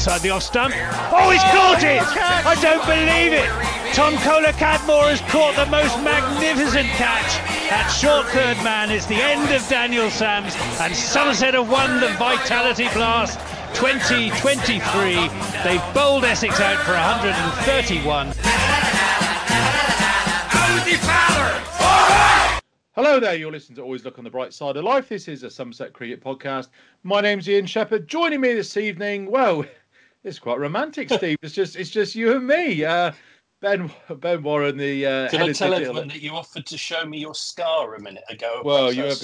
inside the off stump. Oh, he's caught it! I don't believe it! Tom Kohler-Cadmore has caught the most magnificent catch. At short third man, it's the end of Daniel Sams, and Somerset have won the Vitality Blast 2023. They've bowled Essex out for 131. Hello there, you're listening to Always Look on the Bright Side of Life. This is a Somerset Cricket podcast. My name's Ian Shepherd. Joining me this evening, well, it's quite romantic, Steve. It's just you and me. Ben Warren, the Did I tell everyone that you offered to show me your scar a minute ago? Well, you were a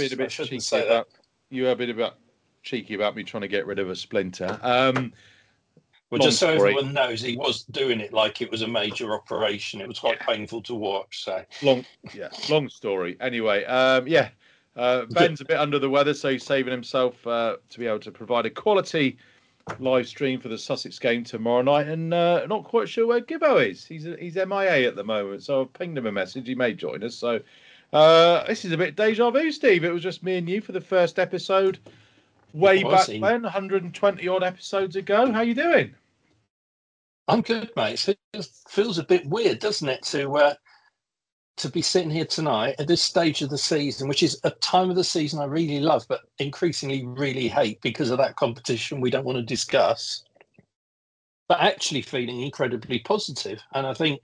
bit cheeky about me trying to get rid of a splinter. Well, just so everyone knows, he was doing it like it was a major operation. It was quite painful to watch. So long story. Anyway, Ben's a bit under the weather, so he's saving himself to be able to provide a quality live stream for the Sussex game tomorrow night, and not quite sure where Gibbo is. He's MIA at the moment, so I've pinged him a message. He may join us. So this is a bit deja vu, Steve. It was just me and you for the first episode way back when, 120 odd episodes ago. How you doing? I'm good, mate. It feels a bit weird, doesn't it, to be sitting here tonight at this stage of the season, which is a time of the season I really love, but increasingly really hate because of that competition we don't want to discuss, but actually feeling incredibly positive. And I think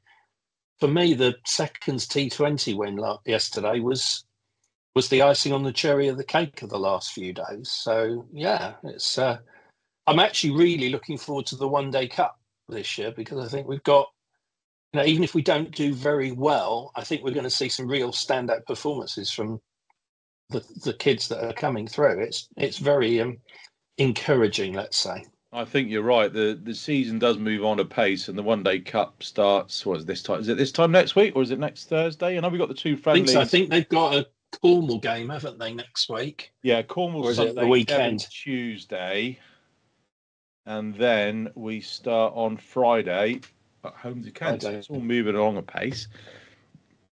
for me, the Seconds T20 win yesterday was the icing on the cherry of the cake of the last few days. So, yeah, it's I'm actually really looking forward to the One Day Cup this year, because I think we've got, even if we don't do very well, I think we're going to see some real standout performances from the kids that are coming through. It's very encouraging, let's say. I think you're right. The season does move on apace, and the One Day Cup starts. What is this time? Is it this time next week, or is it next Thursday? I know we've got the two friendlies. I think they've got a Cornwall game, haven't they, next week? Yeah, Cornwall Sunday, the weekend, Tuesday, and then we start on Friday at home to Kent. It's all moving along at pace.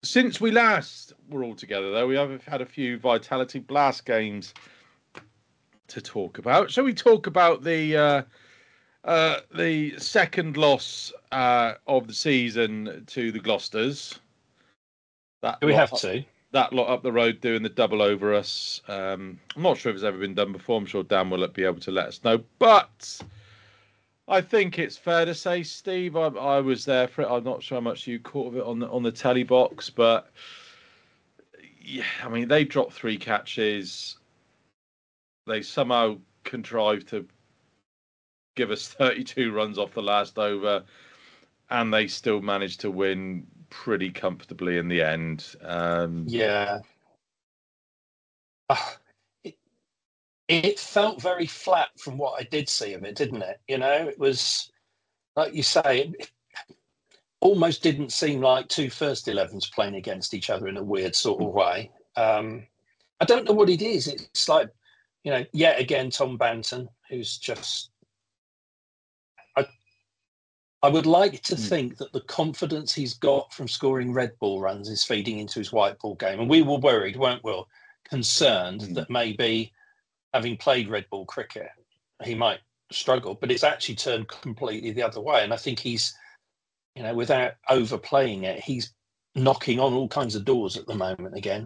Since we last were all together, though, we have had a few Vitality Blast games to talk about. Shall we talk about the second loss of the season to the Gloucesters? Do we have to? That lot up the road doing the double over us. I'm not sure if it's ever been done before. I'm sure Dan will be able to let us know. But I think it's fair to say, Steve, I was there for it. I'm not sure how much you caught of it on the telly box, but yeah, I mean, they dropped 3 catches. They somehow contrived to give us 32 runs off the last over, and they still managed to win pretty comfortably in the end. It felt very flat from what I did see of it, didn't it? It was, like you say, it almost didn't seem like two first 11s playing against each other in a weird sort of way. I don't know what it is. It's like, yet again, Tom Banton, who's just... I would like to think that the confidence he's got from scoring red ball runs is feeding into his white ball game. And we were worried, weren't we? Concerned that maybe, having played red ball cricket, he might struggle. But it's actually turned completely the other way. And I think he's, without overplaying it, he's knocking on all kinds of doors at the moment again.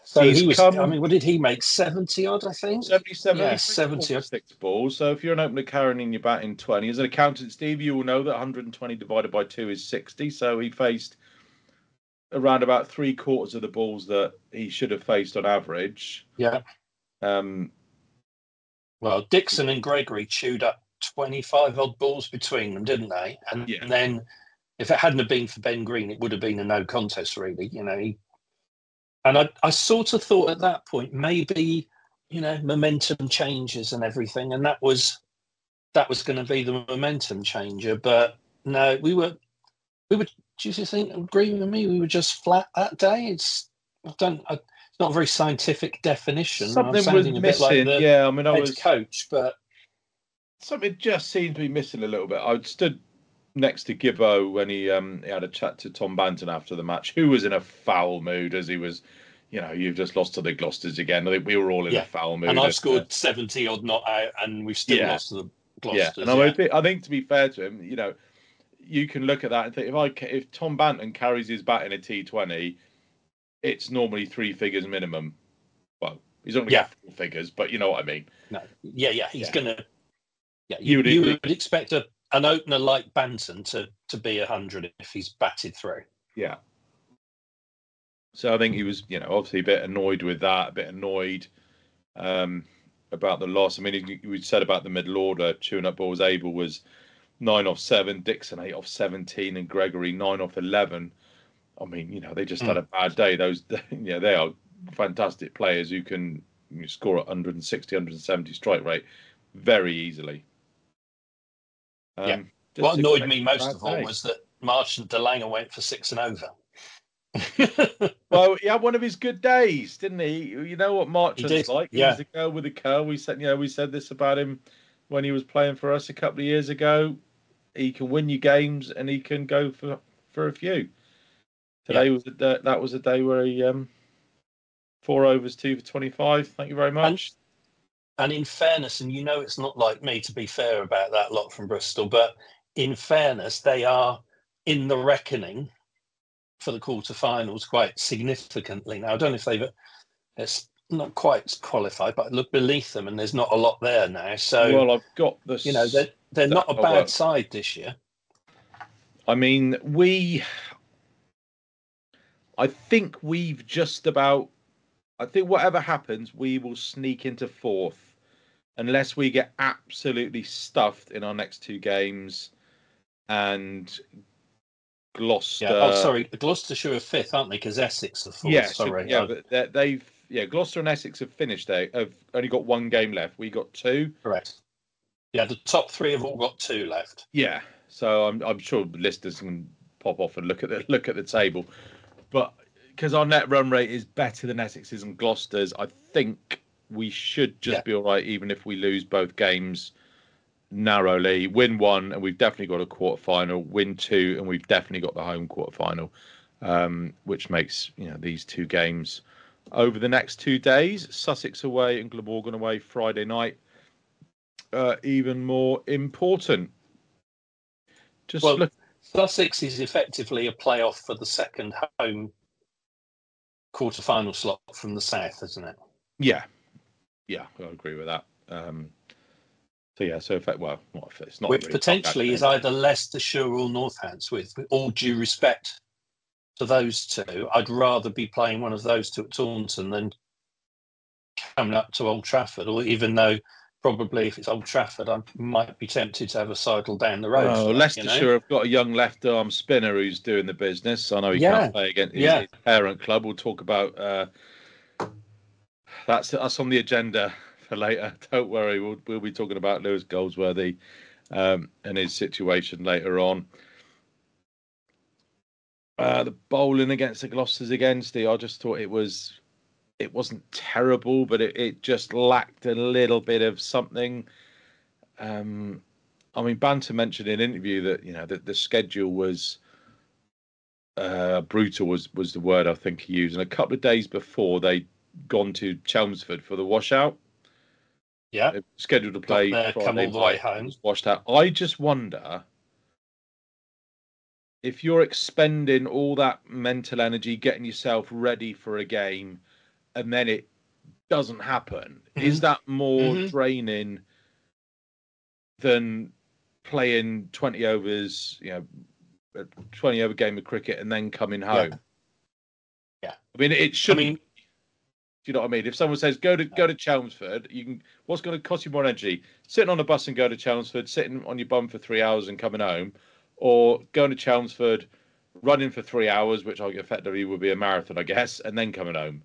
So he was, what did he make? 70 odd, I think? 77. Yeah, 70 odd. 6 balls. So if you're an opener carrying your batting 20, as an accountant, Steve, you will know that 120 divided by 2 is 60. So he faced around about 3/4 of the balls that he should have faced on average. Yeah. Well, Dixon and Gregory chewed up 25 odd balls between them, didn't they? And then if it hadn't have been for Ben Green, it would have been a no contest, really. And I sort of thought at that point, maybe, momentum changes and everything. And that was going to be the momentum changer. But no, we were, do you think, agree with me? We were just flat that day. It's not a very scientific definition. Something was missing. A bit like the head coach, but something just seemed to be missing a little bit. I stood next to Gibbo when he had a chat to Tom Banton after the match, who was in a foul mood as he was you've just lost to the Gloucesters again. I think we were all in a foul mood. And I've scored 70 odd not out, and we've still lost to the Gloucesters. And I think to be fair to him, you can look at that and think if Tom Banton carries his bat in a T20, it's normally 3 figures minimum. Well, he's not going to get 4 figures, but you know what I mean. No, he's going to. Yeah, you would expect an opener like Banton to be 100 if he's batted through. Yeah. So I think he was, obviously a bit annoyed with that, a bit annoyed about the loss. I mean, we said about the middle order, chewing up balls. Abel was 9 off 7, Dixon 8 off 17, and Gregory 9 off 11. I mean, they just had a bad day. They are fantastic players who can score at 160, 170 strike rate very easily. What annoyed me most of all was that March and DeLanger went for 6 and over. Well, he had one of his good days, didn't he? You know what March was like? He was the girl with the curl. We said this about him when he was playing for us a couple of years ago. He can win you games and he can go for a few. Today was a day where he 4 overs, 2 for 25. Thank you very much. And in fairness, and it's not like me to be fair about that lot from Bristol, but in fairness, they are in the reckoning for the quarterfinals quite significantly. Now, I don't know if it's not quite qualified, but I look beneath them and there's not a lot there now. So, I've got this. They're not a bad side this year. I mean, I think we've just about. I think whatever happens, we will sneak into 4th unless we get absolutely stuffed in our next 2 games. And Gloucester. Gloucestershire are 5th, aren't they? Because Essex are 4th. But Gloucester and Essex have finished there. Have only got 1 game left. We got 2. Correct. Yeah, the top 3 have all got 2 left. Yeah, so I'm sure the listeners can pop off and look at the table, but because our net run rate is better than Essex's and Gloucester's, I think we should just be all right, even if we lose both games narrowly. Win 1, and we've definitely got a quarterfinal. Win 2, and we've definitely got the home quarterfinal, which makes these 2 games over the next 2 days, Sussex away and Glamorgan away Friday night, even more important. Sussex is effectively a playoff for the second home quarterfinal slot from the south, isn't it? Yeah, I agree with that. So if it's not, which really potentially is either Leicestershire or Northants. With all due respect to those 2, I'd rather be playing one of those 2 at Taunton than coming up to Old Trafford. Or even though probably if it's Old Trafford, I might be tempted to have a sidle down the road. Oh, Leicestershire have got a young left-arm spinner who's doing the business. I know he can't play against his parent club. We'll talk about that's on the agenda for later. Don't worry, we'll be talking about Lewis Goldsworthy and his situation later on. The bowling against the Gloucesters again, Steve, I just thought it wasn't terrible, but it just lacked a little bit of something. I mean, Banter mentioned in an interview that that the schedule was brutal was the word I think he used. And a couple of days before, they'd gone to Chelmsford for the washout. Yeah, scheduled to play come all the way home. Washed out. I just wonder if you're expending all that mental energy, getting yourself ready for a game, and then it doesn't happen. Is that more draining than playing 20 overs, a 20 over game of cricket and then coming home? Yeah. I mean, it shouldn't. Do you know what I mean? If someone says go to Chelmsford, what's going to cost you more energy? Sitting on a bus and go to Chelmsford, sitting on your bum for 3 hours and coming home, or going to Chelmsford, running for 3 hours, which effectively would be a marathon, I guess, and then coming home.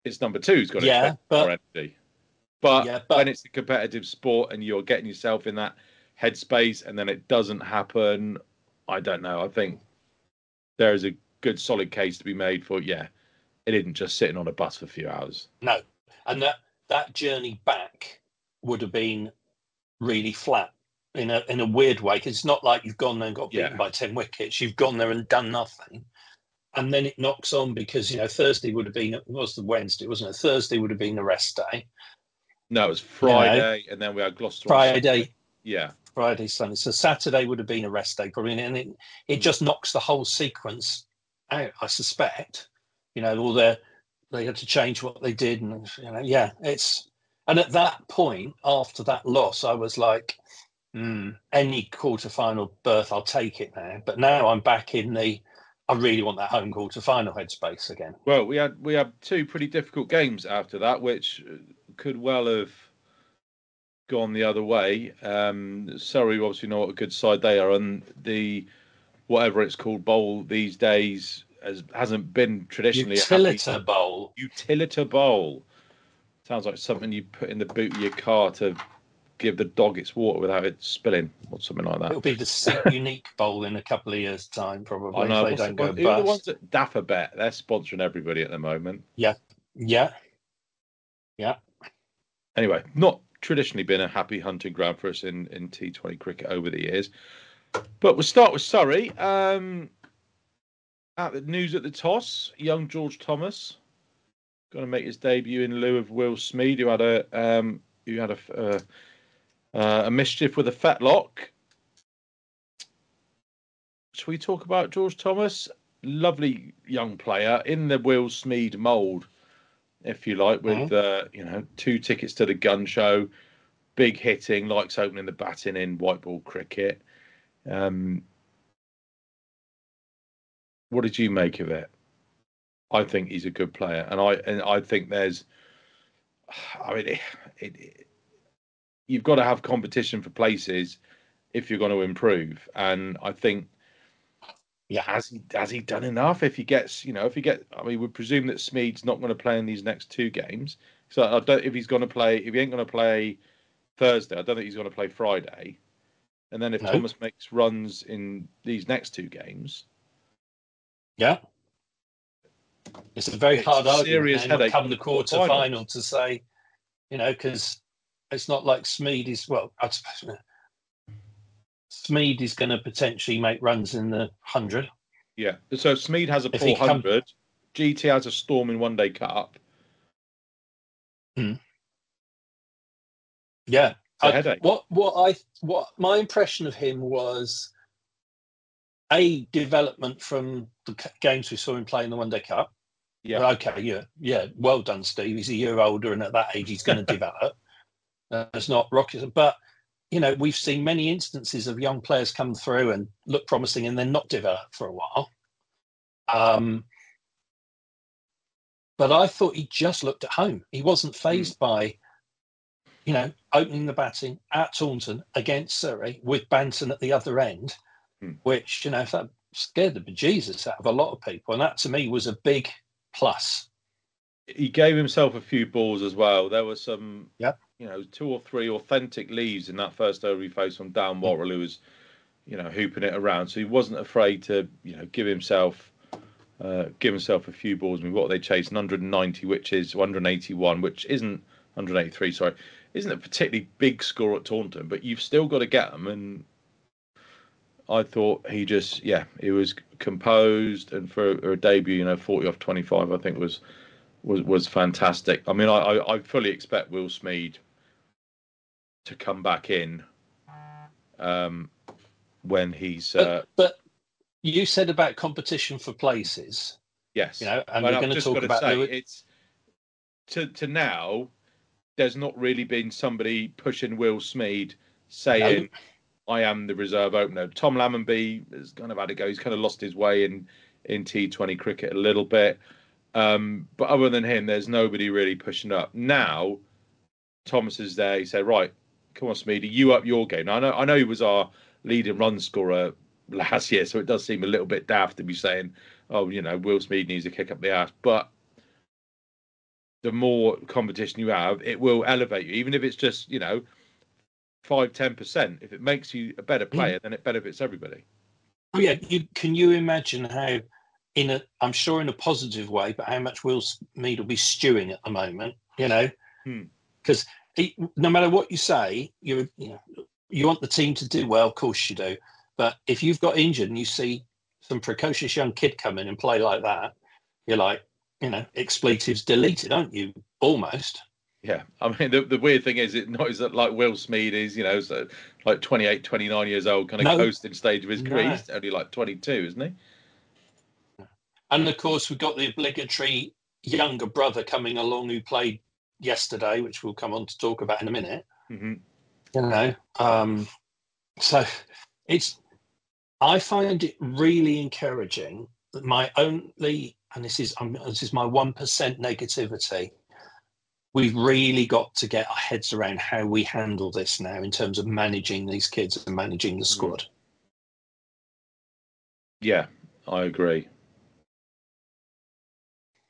It's number 2's got to expend more energy. But when it's a competitive sport and you're getting yourself in that headspace and then it doesn't happen, I don't know. I think there is a good solid case to be made for, it isn't just sitting on a bus for a few hours. No. And that journey back would have been really flat in a weird way, because it's not like you've gone there and got beaten by 10 wickets. You've gone there and done nothing. and then it knocks on because, Thursday would have been, it was the Wednesday, wasn't it? Thursday would have been the rest day. No, it was Friday, and then we had Gloucester on Friday. Sunday. Yeah. Friday, Sunday. So Saturday would have been a rest day, probably. And it just knocks the whole sequence out, I suspect. They had to change what they did. And, and at that point, after that loss, I was like, any quarterfinal berth, I'll take it now. But now I'm back in I really want that home quarterfinal headspace again. Well, we had two pretty difficult games after that, which could well have gone the other way. Surrey obviously know what a good side they are, and the whatever it's called bowl these days hasn't been traditionally Utilita bowl. Utilita bowl sounds like something you put in the boot of your car to give the dog its water without it spilling, or something like that. It'll be the unique bowl in a couple of years' time, probably. I know. If they don't go who bust. are the ones at Daffabet? They're sponsoring everybody at the moment. Yeah. Anyway, not traditionally been a happy hunting ground for us in T20 cricket over the years. But we'll start with Surrey. At the news at the toss, young George Thomas going to make his debut in lieu of Will Smeed, who had a mischief with a fetlock. Shall we talk about George Thomas? Lovely young player in the Will Smeed mould, if you like, with 2 tickets to the gun show, big hitting, likes opening the batting in white ball cricket. What did you make of it? I think he's a good player, and I think you've got to have competition for places if you're going to improve, and I think. Yeah, has he done enough? We presume that Smeed's not going to play in these next 2 games. So I don't. If he ain't going to play Thursday, I don't think he's going to play Friday. And then if Thomas makes runs in these next 2 games, it's a very hard argument. Serious headache. Come the quarter-final to say, because it's not like Smeed is. Well, I suppose. Smeed is going to potentially make runs in the 100. Yeah. So Smeed has a 400. GT has a storming one-day Cup. Yeah. Headache. What my impression of him was a development from the games we saw him play in the one-day Cup. Yeah. Okay. Yeah. Well done, Steve. He's a year older, and at that age, he's going to develop. It's not rocket, but. We've seen many instances of young players come through and look promising and then not develop for a while. But I thought he just looked at home. He wasn't fazed by, opening the batting at Taunton against Surrey with Banton at the other end, which, that scared the bejesus out of a lot of people. And that to me was a big plus. He gave himself a few balls as well. There were some, 2 or 3 authentic leaves in that first over he faced from Dan Worrell, who was, hooping it around. So he wasn't afraid to, give himself a few balls. I mean, what they chased 190, which is 181, which isn't 183. Sorry, isn't a particularly big score at Taunton, but you've still got to get them. And I thought he was composed, and for a debut, 40 off 25, I think was fantastic. I mean, I fully expect Will Smeed to come back in when he's. But you said about competition for places. Yes, and we're going to talk about it's to now. There's not really been somebody pushing Will Smeed saying, "I am the reserve opener." Tom Lammonby has kind of had to go. He's kind of lost his way in T20 cricket a little bit. But other than him, there's nobody really pushing up. Now, Thomas is there. He said, right, come on, Smeedy, you up your game. Now, I know he was our leading run scorer last year, so it does seem a little bit daft to be saying, Will Smeed needs to kick up the ass. But the more competition you have, it will elevate you. Even if it's just, 5-10%. If it makes you a better player, then it benefits everybody. Oh, yeah. Can you imagine how... I'm sure in a positive way, but how much Will Smeed will be stewing at the moment, because no matter what you say, you want the team to do well, of course you do. But if you've got injured and you see some precocious young kid come in and play like that, you're like, expletives deleted, aren't you? Almost. Yeah, I mean, the weird thing is, is that like Will Smead is, so like 28, 29 years old, kind of coasting stage of his career. He's only like 22, isn't he? And of course, we've got the obligatory younger brother coming along who played yesterday, which we'll come on to talk about in a minute. Mm-hmm. So I find it really encouraging that my only, and this is my 1% negativity, we've really got to get our heads around how we handle this now in terms of managing these kids and managing the squad. Yeah, I agree.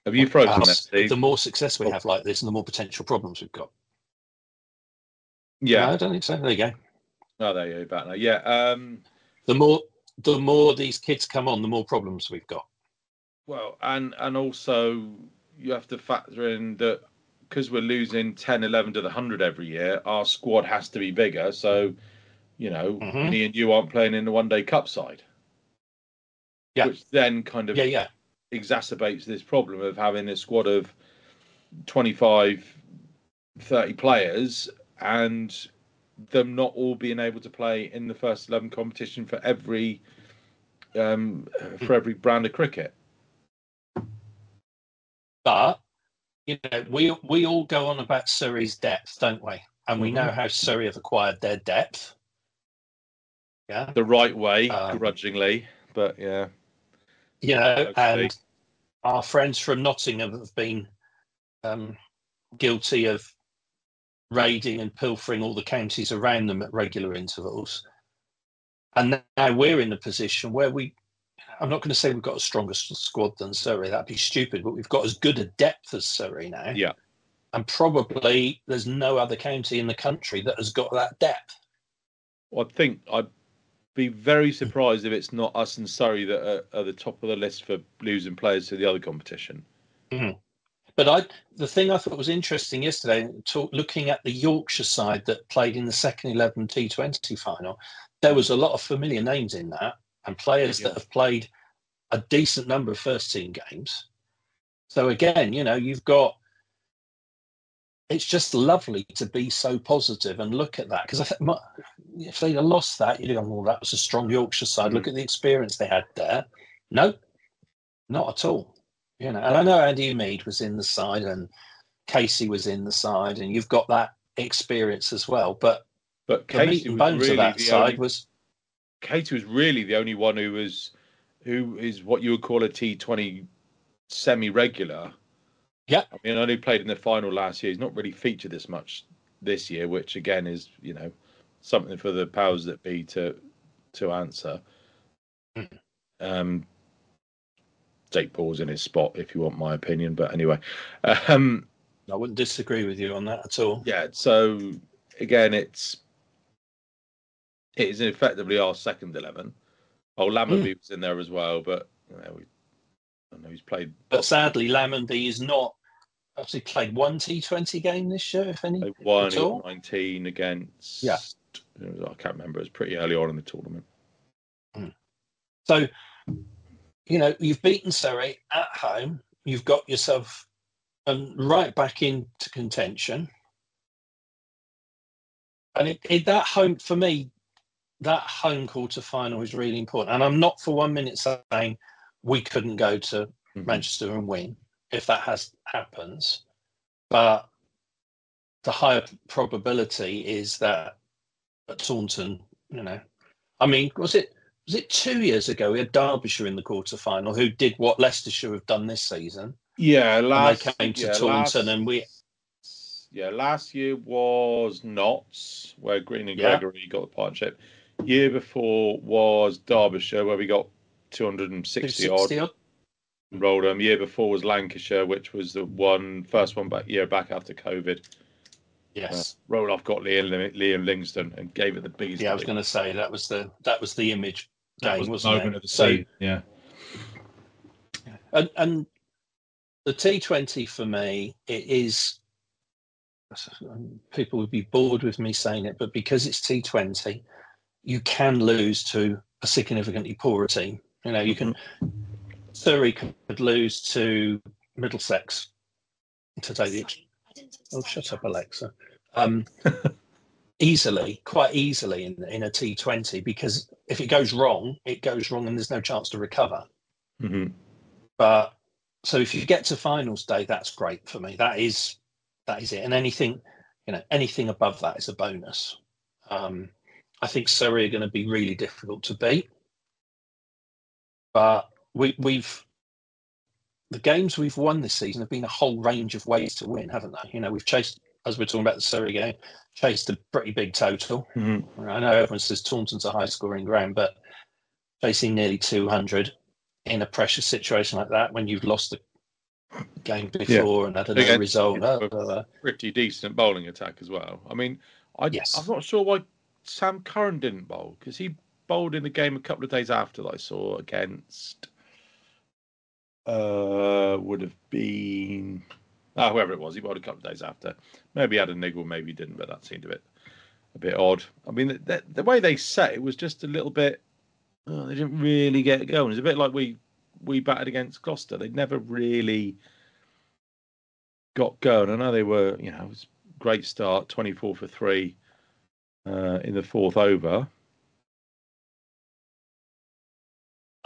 Have you frozen that, Steve? The more success we have like this and the more potential problems we've got. Yeah. No, I don't think so. There you go. Oh, there you go. Back now. Yeah. The more these kids come on, the more problems we've got. Well, and also you have to factor in that because we're losing 10, 11 to the 100 every year, our squad has to be bigger. So, me and you aren't playing in the one-day cup side. Yeah. Which then kind of exacerbates this problem of having a squad of 25, 30 players and them not all being able to play in the first 11 competition for every brand of cricket. But we all go on about Surrey's depth, don't we? And we know how Surrey have acquired their depth. Yeah, the right way, grudgingly, but yeah. And our friends from Nottingham have been guilty of raiding and pilfering all the counties around them at regular intervals. And now we're in a position where I'm not going to say we've got a stronger squad than Surrey, that'd be stupid, but we've got as good a depth as Surrey now. Yeah. And probably there's no other county in the country that has got that depth. Well, I think I'd be very surprised if it's not us and Surrey that are at the top of the list for losing players to the other competition. Mm-hmm. But the thing I thought was interesting yesterday, looking at the Yorkshire side that played in the second 11 T20 final, there was a lot of familiar names in that and players that have played a decent number of first team games. So again, you've got, it's just lovely to be so positive and look at that. Because I think if they'd have lost that, you'd have gone, well, that was a strong Yorkshire side. Look at the experience they had there. No, not at all. And I know Andy Mead was in the side and Casey was in the side, and you've got that experience as well. But Casey was really Casey was really the only one who is what you would call a T20 semi-regular. Yeah, I mean, I only played in the final last year. He's not really featured this much this year, which again is something for the powers that be to answer. Jake Paul's in his spot, if you want my opinion. But anyway, I wouldn't disagree with you on that at all. Yeah. So again, it is effectively our second 11. Oh, Lammonby was in there as well, but I know he's played. But sadly, Lammonby is not actually played one T20 game this year, if any. One, he got 19 against. Yeah. I can't remember. It was pretty early on in the tournament. So, you've beaten Surrey at home. You've got yourself right back into contention. And that home, for me, that home quarter final is really important. And I'm not for 1 minute saying we couldn't go to Manchester and win if that happens. But the higher probability is that at Taunton, I mean, was it 2 years ago we had Derbyshire in the quarter final who did what Leicestershire have done this season? Yeah, they came to Taunton and we. Yeah, last year was Notts, where Green and Gregory got the partnership. Year before was Derbyshire, where we got 260 odd. Rolled them. Year before was Lancashire, which was the first one back after COVID. Yes. Roloff got Liam Livingston and gave it the biggest. Yeah, I was going to say that was the image game, wasn't it? Moment of the season. Yeah. And the T20 for me, it is. People would be bored with me saying it, but because it's T20, you can lose to a significantly poorer team. You know, you can Surrey could lose to Middlesex today. Oh, shut up, Alexa. Quite easily in a T20, because if it goes wrong, it goes wrong, and there's no chance to recover. Mm-hmm. But so if you get to finals day, that's great for me. That is it. And anything above that is a bonus. I think Surrey are going to be really difficult to beat. But we've the games we've won this season have been a whole range of ways to win, haven't they? You know, we've chased, as we're talking about the Surrey game, chased a pretty big total. Mm-hmm. I know everyone says Taunton's a high-scoring ground, but chasing nearly 200 in a pressure situation like that, when you've lost the game before and had a result. Pretty decent bowling attack as well. I mean, I'm not sure why Sam Curran didn't bowl, because he bowled in the game a couple of days after that I saw against would have been whoever it was. He bowled a couple of days after. Maybe he had a niggle, maybe he didn't, but that seemed a bit odd. I mean, the way they set it was just a little bit. They didn't really get it going. It's a bit like we batted against Gloucester. They never really got going. I know they were, it was a great start, 24 for 3 in the fourth over.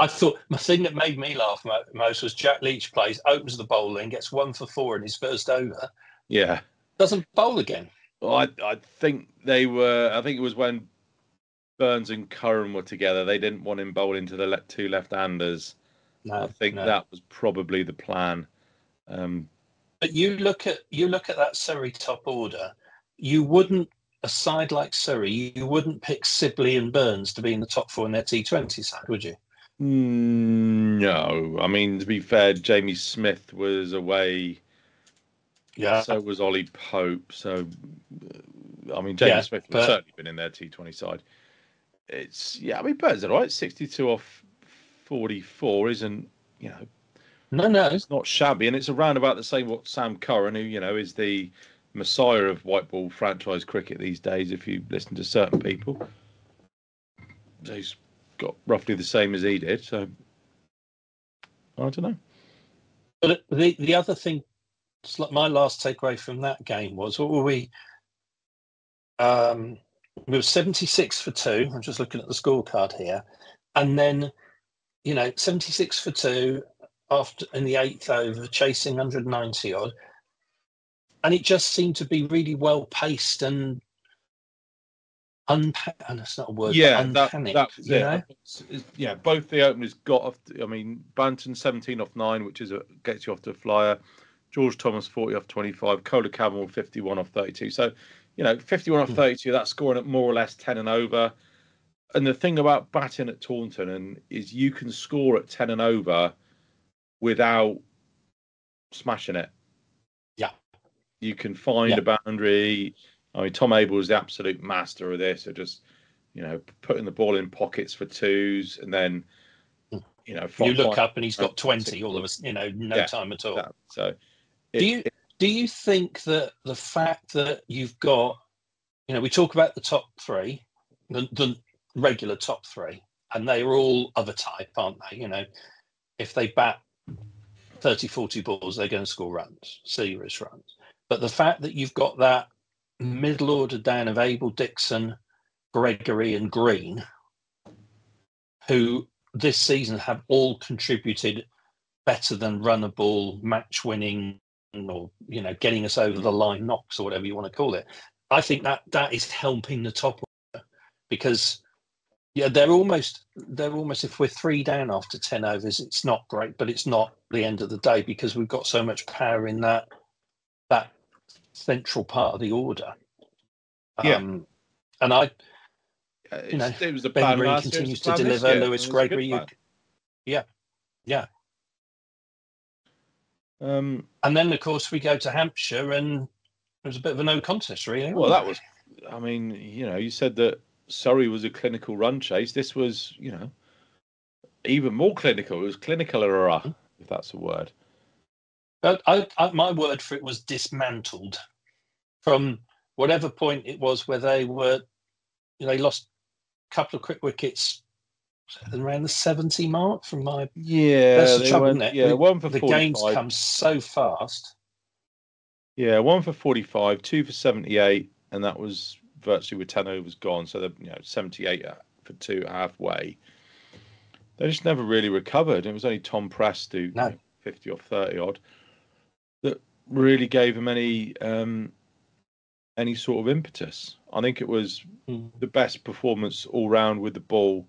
I thought the thing that made me laugh most was Jack Leach opens the bowling, gets 1 for 4 in his first over. Yeah. Doesn't bowl again. Well, I think they were. I think it was when Burns and Curran were together. They didn't want him bowling to the two left-handers. No, I think that was probably the plan. But you look at that Surrey top order. You wouldn't, a side like Surrey, you wouldn't pick Sibley and Burns to be in the top 4 in their T20 side, would you? No. I mean, to be fair, Jamie Smith was away. Yeah. So was Ollie Pope. So, I mean, Jamie Smith would certainly been in their T20 side. I mean, Burns are right. 62 off 44 isn't, No. It's not shabby. And it's around about the same what Sam Curran, who, is the messiah of white ball franchise cricket these days, if you listen to certain people. So he's got roughly the same as he did. So, I don't know. But the other thing, my last takeaway from that game was, what were we? We were 76 for 2. I'm just looking at the scorecard here. And then, 76 for 2 after in the 8th over, chasing 190 odd. And it just seemed to be really well paced and and that's not a word. Yeah, unpanicked, that was it. Yeah, both the openers got off. I mean, Banton 17 off 9, which gets you off to a flyer. George Thomas 40 off 25. Kohler Campbell 51 off 32. So, 51 off 32. That's scoring at more or less 10 and over. And the thing about batting at Taunton is you can score at 10 and over without smashing it. Yeah, you can find a boundary. I mean, Tom Abel is the absolute master of this. Of just, putting the ball in pockets for twos, and then, you look up and he's got 20 all of us. No time at all. So, do you think that the fact that you've got, we talk about the top 3, the regular top 3, and they are all of a type, aren't they? If they bat 30, 40 balls, they're going to score runs, serious runs. But the fact that you've got that middle order down of Abel, Dixon, Gregory and Green, who this season have all contributed better than run a ball, match winning, or, getting us over the line knocks, or whatever you want to call it. I think that is helping the top order, because they're almost, if we're 3 down after 10 overs, it's not great, but it's not the end of the day, because we've got so much power in that central part of the order. And it was a Ben Green continues to deliver. Lewis Gregory, and then of course we go to Hampshire, and it was a bit of a no contest, really. Well, that was, I mean, you said that Surrey was a clinical run chase. This was, even more clinical. It was clinical, if that's a word. But my word for it was dismantled from whatever point it was where they were, they lost a couple of quick wickets around the 70 mark from my. Yeah, that's the trouble, isn't it? Yeah, one for the 45. games come so fast. Yeah, one for 45, two for 78, and that was virtually with 10 overs gone. So they're 78 for two halfway. They just never really recovered. It was only Tom Prest who 50 or 30 odd that really gave them any sort of impetus. I think it was the best performance all round with the ball,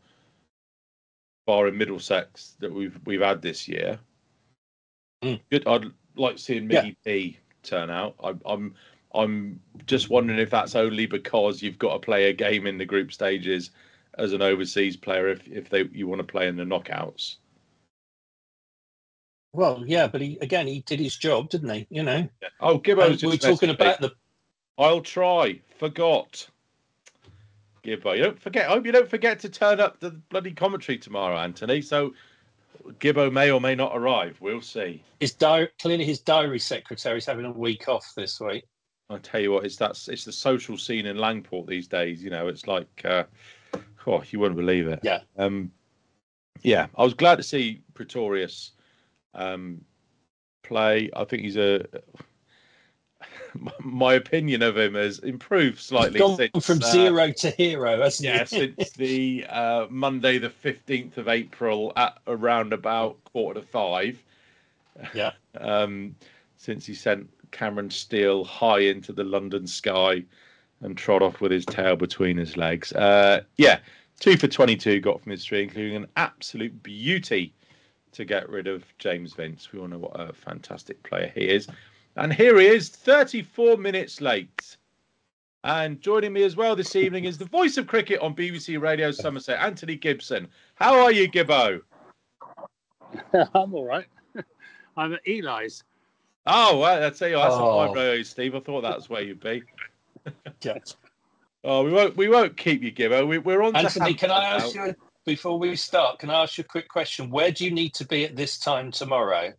barring Middlesex, that we've had this year. Good. I'd like seeing Miggy P turn out. I'm just wondering if that's only because you've got to play a game in the group stages as an overseas player if you want to play in the knockouts. Well, yeah, but he did his job, didn't he? Yeah. Oh, Gibbo's just we're talking about the. I'll try. Forgot. Gibbo, you don't forget. I hope you don't forget to turn up the bloody commentary tomorrow, Anthony. So Gibbo may or may not arrive. We'll see. Clearly his diary secretary's having a week off this week. I tell you what, it's the social scene in Langport these days. It's like, you wouldn't believe it. Yeah. Yeah. I was glad to see Pretorius play. I think he's my opinion of him has improved slightly. He's gone from zero to hero, hasn't he? Yeah, since the Monday, the 15th of April at around about 4:45. Yeah. Since he sent Cameron Steele high into the London sky and trod off with his tail between his legs. 2 for 22 got from his three, including an absolute beauty to get rid of James Vince. We all know what a fantastic player he is. And here he is, 34 minutes late. And joining me as well this evening is the voice of cricket on BBC Radio Somerset, Anthony Gibson. How are you, Gibbo? I'm all right. I'm at Eli's. Oh, well, I'll tell you, that's a fine road, Steve. I thought that's where you'd be. Yes. Oh, we won't keep you, Gibbo. We're on. Anthony, can I ask you before we start? Can I ask you a quick question? Where do you need to be at this time tomorrow?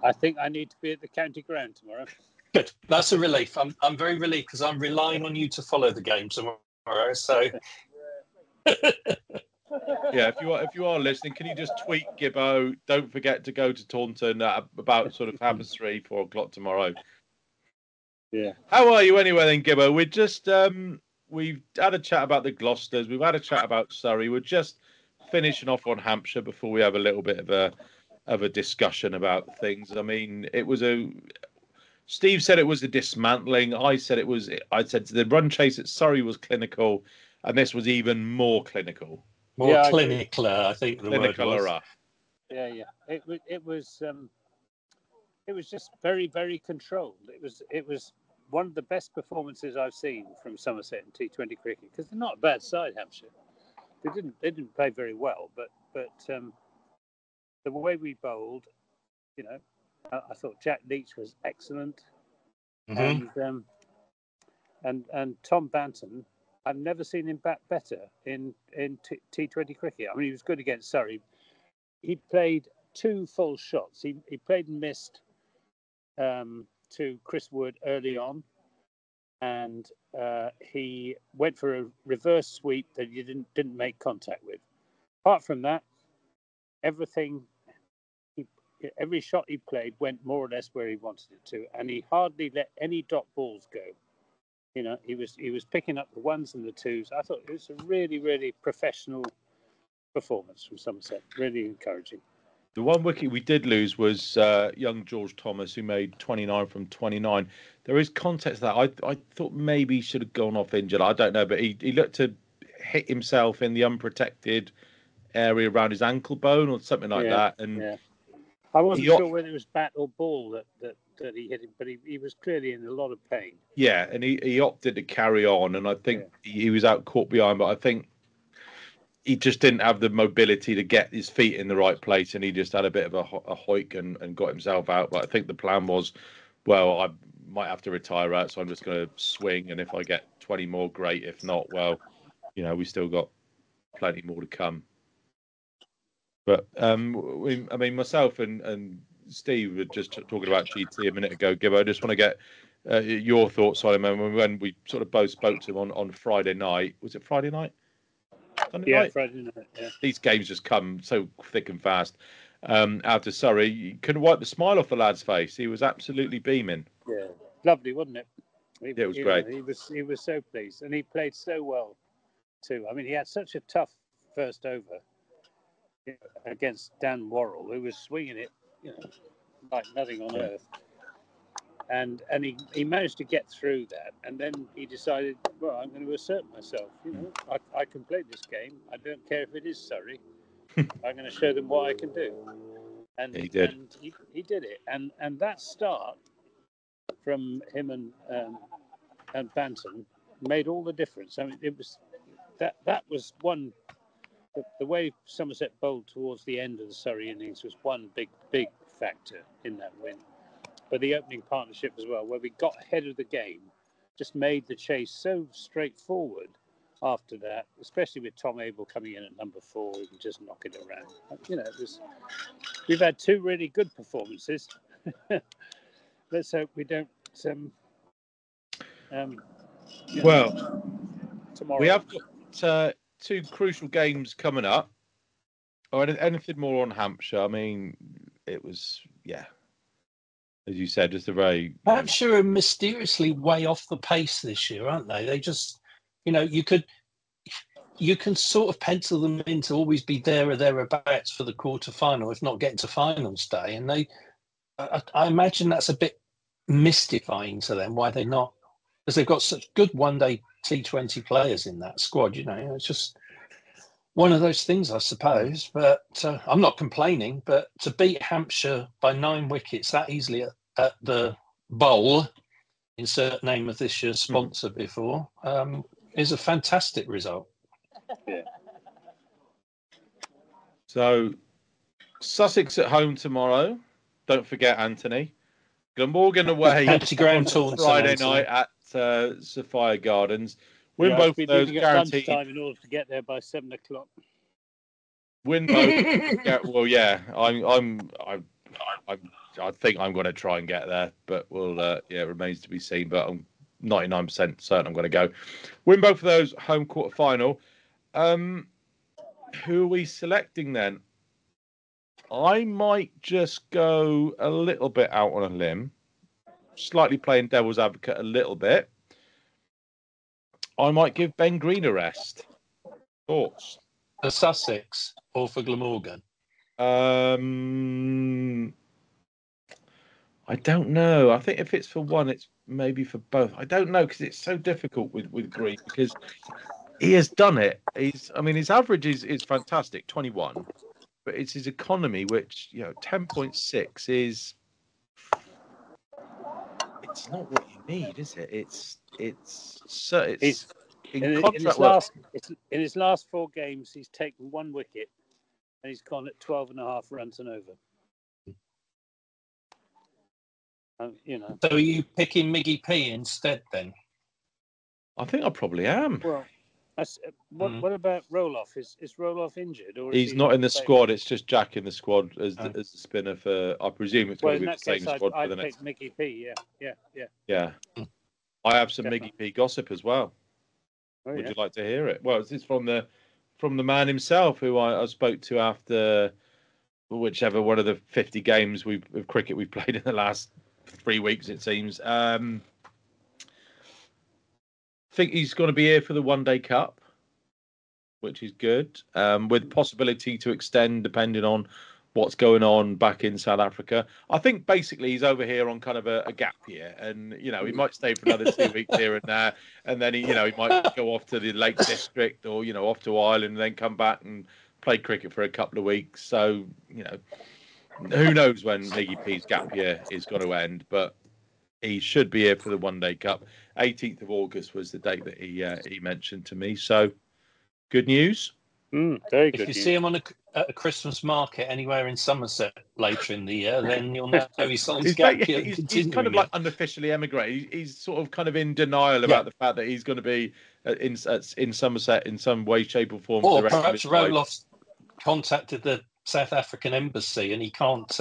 I think I need to be at the county ground tomorrow. Good. That's a relief. I'm very relieved because I'm relying on you to follow the game tomorrow. So. Yeah, if you are listening, can you just tweet Gibbo? Don't forget to go to Taunton at about sort of 3:30, 4 o'clock tomorrow. Yeah. How are you anyway then, Gibbo? We're just we've had a chat about the Gloucesters. We've had a chat about Surrey. We're just finishing off on Hampshire before we have a little bit of a discussion about things. I mean, Steve said it was a dismantling. I said the run chase at Surrey was clinical, and this was even more clinical. More clinical, I think the word was. Yeah. It was just very, very controlled. It was one of the best performances I've seen from Somerset in T20 cricket, because they're not a bad side, Hampshire. They didn't play very well, but the way we bowled, I thought Jack Leach was excellent, and Tom Banton, I've never seen him bat better in T20 cricket. I mean, he was good against Surrey. He played 2 full shots. He played and missed to Chris Wood early on, and he went for a reverse sweep that you didn't make contact with. Apart from that, every shot he played went more or less where he wanted it to, and he hardly let any dot balls go. He was picking up the ones and the twos. I thought it was a really, really professional performance from Somerset. Really encouraging. The one wicket we did lose was young George Thomas, who made 29 from 29. There is context to that. I thought maybe he should have gone off injured. I don't know, but he looked to hit himself in the unprotected area around his ankle bone or something like that. And I wasn't sure whether it was bat or ball that he hit him, but he was clearly in a lot of pain. Yeah, and he opted to carry on, and I think he was out caught behind, but I think he just didn't have the mobility to get his feet in the right place, and he just had a bit of a hoik and got himself out. But I think the plan was, well, I might have to retire out, so I'm just going to swing, and if I get 20 more, great. If not, well, we still got plenty more to come. But myself and Steve were just talking about GT a minute ago. Gibbo, I just want to get your thoughts on him. And when we sort of both spoke to him on Friday night, was it Friday night? Sunday Yeah, night. Friday night. Yeah. These games just come so thick and fast. Out of Surrey, you couldn't wipe the smile off the lad's face. He was absolutely beaming. Yeah, lovely, wasn't it? Yeah, it was great. He was so pleased, and he played so well too. I mean, he had such a tough first over against Dan Worrell, who was swinging it, like nothing on earth. And he managed to get through that, and then he decided, well, I'm going to assert myself. I can play this game. I don't care if it is Surrey. I'm going to show them what I can do. And he did. And he did it. And that start from him and Banton made all the difference. I mean, it was that was one. The way Somerset bowled towards the end of the Surrey innings was one big factor in that win. But the opening partnership as well, where we got ahead of the game, just made the chase so straightforward after that, especially with Tom Abel coming in at number 4 and just knocking it around. We've had 2 really good performances. Let's hope we don't. Well, tomorrow we have got 2 crucial games coming up. Oh, anything more on Hampshire? I mean, it was, as you said, just a very... Hampshire are mysteriously way off the pace this year, aren't they? They just, you can sort of pencil them in to always be there or thereabouts for the quarter-final, if not getting to finals day. And I imagine that's a bit mystifying to them, why they're not, because they've got such good one-day T20 players in that squad, It's just one of those things, I suppose. But I'm not complaining, but to beat Hampshire by 9 wickets that easily at the Bowl, insert name of this year's sponsor before, is a fantastic result. Yeah. So, Sussex at home tomorrow. Don't forget, Anthony. Glamorgan away on Friday night at Sophia Gardens. Win both of those, guaranteed. Lunchtime in order to get there by 7 o'clock. Win both. I think I'm going to try and get there, but it remains to be seen. But I'm 99% certain I'm going to go. Win both of those, home quarter final. Who are we selecting then? I might just go a little bit out on a limb, slightly playing devil's advocate a little bit. I might give Ben Green a rest. Thoughts? For Sussex or for Glamorgan? I don't know. I think if it's for one, it's maybe for both. I don't know, because it's so difficult with Green, because he has done it. His average is fantastic, 21. But it's his economy, which 10.6 is. It's not what you need, is it? In his last 4 games, he's taken 1 wicket, and he's gone at 12.5 runs and over. So are you picking Miggy P instead then? I think I probably am. Well, what about Roloff? Is Roloff injured, or he's not in the squad? It's just Jack in the squad as the spinner for. I presume it's going to be the same squad for the next. Miggy P. Yeah. I have some Miggy P gossip as well. Would you like to hear it? Well, it's from the man himself, who I spoke to after whichever one of the 50 games of cricket we've played in the last 3 weeks, it seems. Think he's going to be here for the One Day Cup, which is good, with possibility to extend depending on what's going on back in South Africa. I think basically he's over here on kind of a gap year, and he might stay for another 2 weeks here and there, and then he might go off to the Lake District or off to Ireland, and then come back and play cricket for a couple of weeks. So who knows when Miggy P's gap year is going to end, but he should be here for the One Day Cup. 18th of August was the date that he mentioned to me. So good news. Very good. If you see him at a Christmas market anywhere in Somerset later in the year, then you'll know he's on his gap year. He's kind of like unofficially emigrated. He's sort of kind of in denial about the fact that he's going to be in Somerset in some way, shape, or form. Or perhaps Roloff contacted the South African embassy and he can't.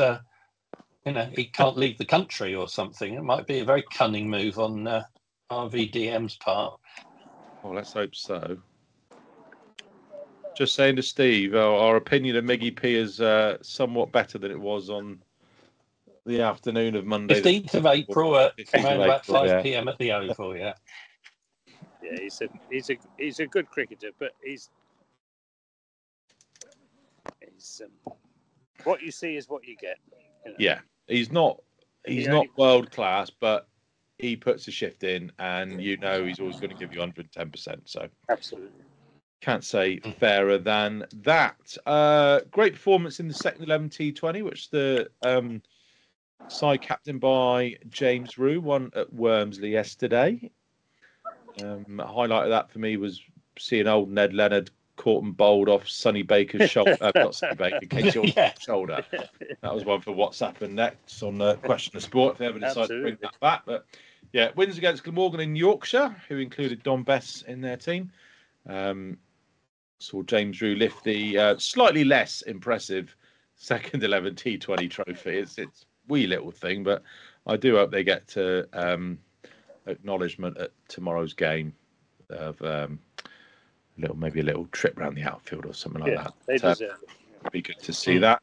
He can't leave the country or something. It might be a very cunning move on RVDM's part. Well, let's hope so. Just saying to Steve, our opinion of Miggy P is somewhat better than it was on the afternoon of Monday. 15th of April at 15th around of about April, 5 yeah. p.m. at the Oval, yeah. Yeah, he's a good cricketer, but he's what you see is what you get. You know? Yeah, he's not world class, but he puts a shift in, and he's always going to give you 110%. So absolutely. Can't say fairer than that. Great performance in the second 11 T20, which the side captained by James Rew won at Wormsley yesterday. A highlight of that for me was seeing old Ned Leonard caught and bowled off Sonny Baker's shoulder. Not Sonny Baker, Casey shoulder. That was one for WhatsApp and next on Question of Sport if they ever decide to bring that back. But yeah, wins against Glamorgan in Yorkshire, who included Don Bess in their team. Saw James Rew lift the slightly less impressive second 11 T20 trophy. It's a wee little thing, but I do hope they get to acknowledgement at tomorrow's game of maybe a little trip around the outfield or something like that. They deserve it. It'd be good to see that.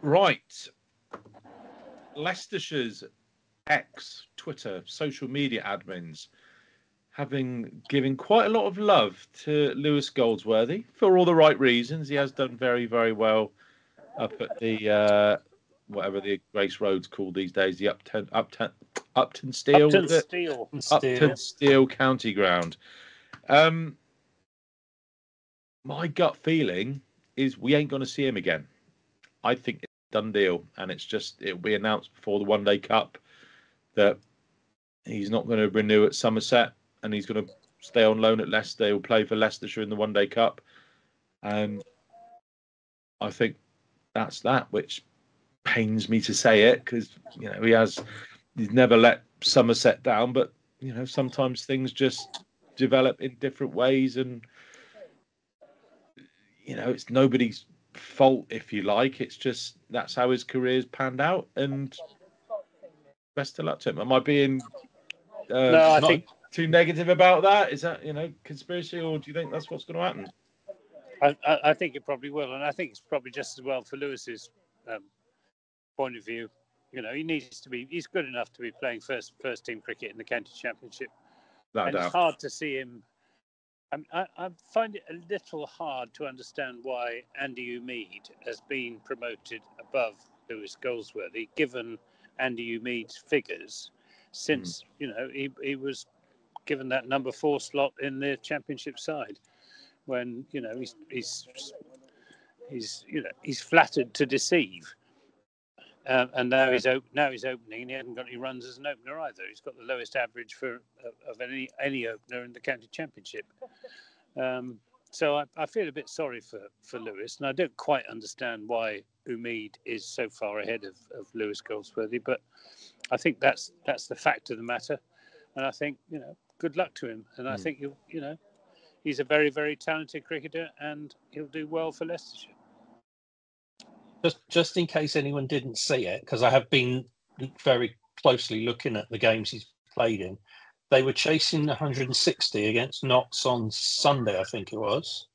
Right. Leicestershire's Twitter, social media admins having given quite a lot of love to Lewis Goldsworthy for all the right reasons. He has done very, very well up at the whatever the Grace Road's called these days, the Upton Steel. Upton Steel County Ground. My gut feeling is we ain't going to see him again. I think it's a done deal, and it'll be announced before the One Day Cup that he's not going to renew at Somerset, and he's going to stay on loan at Leicester. He'll play for Leicestershire in the One Day Cup, and I think that's that, which pains me to say it because he's never let Somerset down, but sometimes things just develop in different ways, and it's nobody's fault if you like. It's just that's how his career's panned out, and best of luck to him. Am I being no, I think too negative about that? Is that conspiracy, or do you think that's what's going to happen? I think it probably will, and I think it's probably just as well for Lewis's point of view. He's good enough to be playing first team cricket in the county championship. It's hard to see him. I find it a little hard to understand why Andy Umeed has been promoted above Lewis Goldsworthy, given Andy Umeed's figures since he was given that number 4 slot in the championship side. When he's flattered to deceive. And now he's opening, and he hasn't got any runs as an opener either. He's got the lowest average of any opener in the county championship. So I feel a bit sorry for Lewis, and I don't quite understand why Umeed is so far ahead of Lewis Goldsworthy. But I think that's the fact of the matter, and I think good luck to him. And I think he's a very, very talented cricketer, and he'll do well for Leicestershire. Just in case anyone didn't see it, because I have been very closely looking at the games he's played in, they were chasing 160 against Notts on Sunday, I think it was,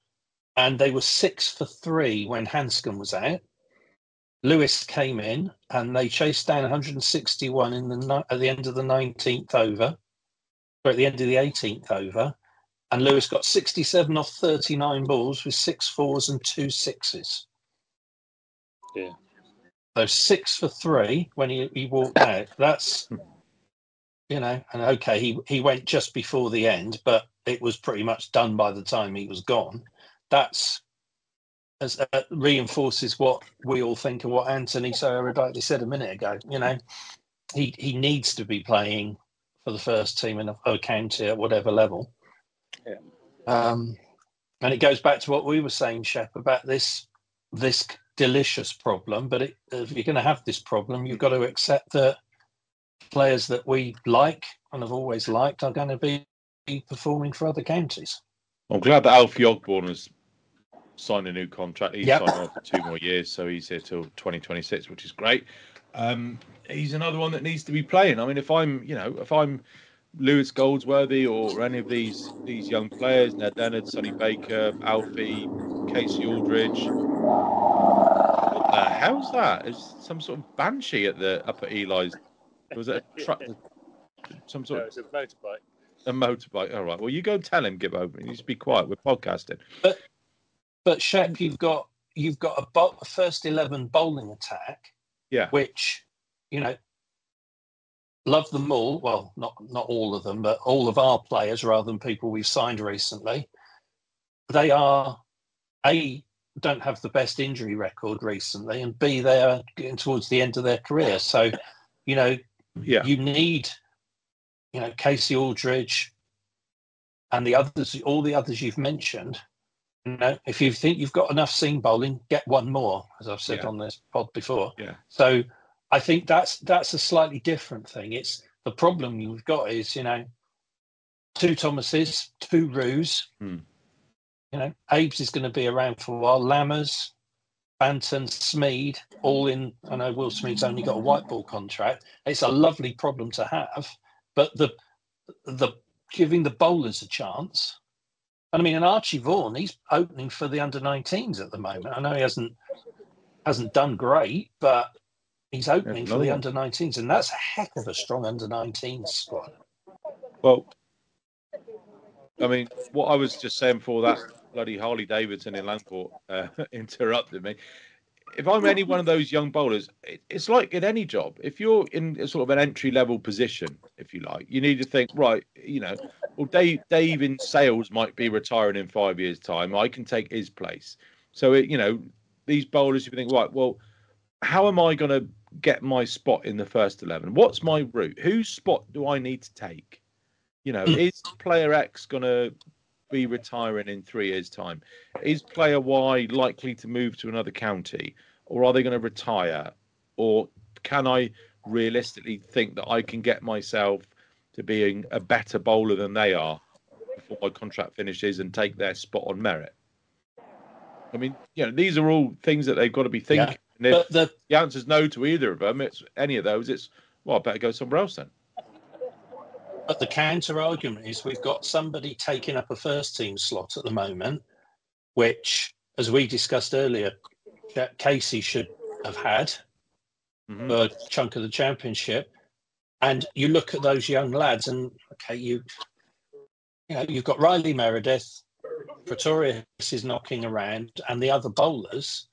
and they were 6 for 3 when Hanscom was out. Lewis came in, and they chased down 161 at the end of the 19th over, or at the end of the 18th over, and Lewis got 67 off 39 balls with 6 fours and 2 sixes. Yeah. So 6 for 3 when he walked out. That's, and okay, he went just before the end, but it was pretty much done by the time he was gone. That reinforces what we all think of what Anthony so eruditely said a minute ago. He needs to be playing for the first team in a county at whatever level. Yeah. And it goes back to what we were saying, Shep, about this delicious problem. But if you're going to have this problem, you've got to accept that players that we like and have always liked are going to be performing for other counties. I'm glad that Alfie Ogborn has signed a new contract. He's signed on for 2 more years, so he's here till 2026, which is great. He's another one that needs to be playing. I mean, if I'm Lewis Goldsworthy or any of these young players, Ned Leonard, Sonny Baker, Alfie, Casey Aldridge. What the hell's that? Is some sort of banshee up at Eli's? Was it a truck? Some sort No, it's a motorbike. A motorbike. All right. Well, you go and tell him, Gibbo. He needs to be quiet. We're podcasting. But Shep, you've got a first 11 bowling attack. Yeah. Which, love them all. Well, not all of them, but all of our players, rather than people we've signed recently. They are don't have the best injury record recently, and B, they are getting towards the end of their career. So, you need, Casey Aldridge and the others, all the others you've mentioned. If you think you've got enough seam bowling, get one more, as I've said on this pod before. Yeah. So I think that's a slightly different thing. It's the problem you've got is, 2 Thomases, 2 Roos. Abe's is going to be around for a while. Lammers, Banton, Smead, all in. I know Will Smead's only got a white ball contract. It's a lovely problem to have, but the giving the bowlers a chance. And I mean, and Archie Vaughan, he's opening for the under-19s at the moment. I know he hasn't done great, but he's opening for the under-19s, and that's a heck of a strong under-19s squad. Well, I mean, what I was just saying before that bloody Harley Davidson in Landport interrupted me. If I'm any one of those young bowlers, it's like in any job. If you're in a sort of an entry-level position, if you like, you need to think, right, well, Dave in sales might be retiring in 5 years' time. I can take his place. So, these bowlers, you think, right, well, how am I going to get my spot in the first 11? What's my route? Whose spot do I need to take? Is player X going to be retiring in 3 years' time? Is player Y likely to move to another county? Or are they going to retire? Or can I realistically think that I can get myself to being a better bowler than they are before my contract finishes and take their spot on merit? I mean, these are all things that they've got to be thinking. Yeah. And if the answer's no to either of them, it's any of those, it's, well, I better go somewhere else then. But the counter argument is we've got somebody taking up a first team slot at the moment, which, as we discussed earlier, Casey should have had for a chunk of the championship. And you look at those young lads, and okay, you've got Riley Meredith, Pretorius is knocking around, and the other bowlers.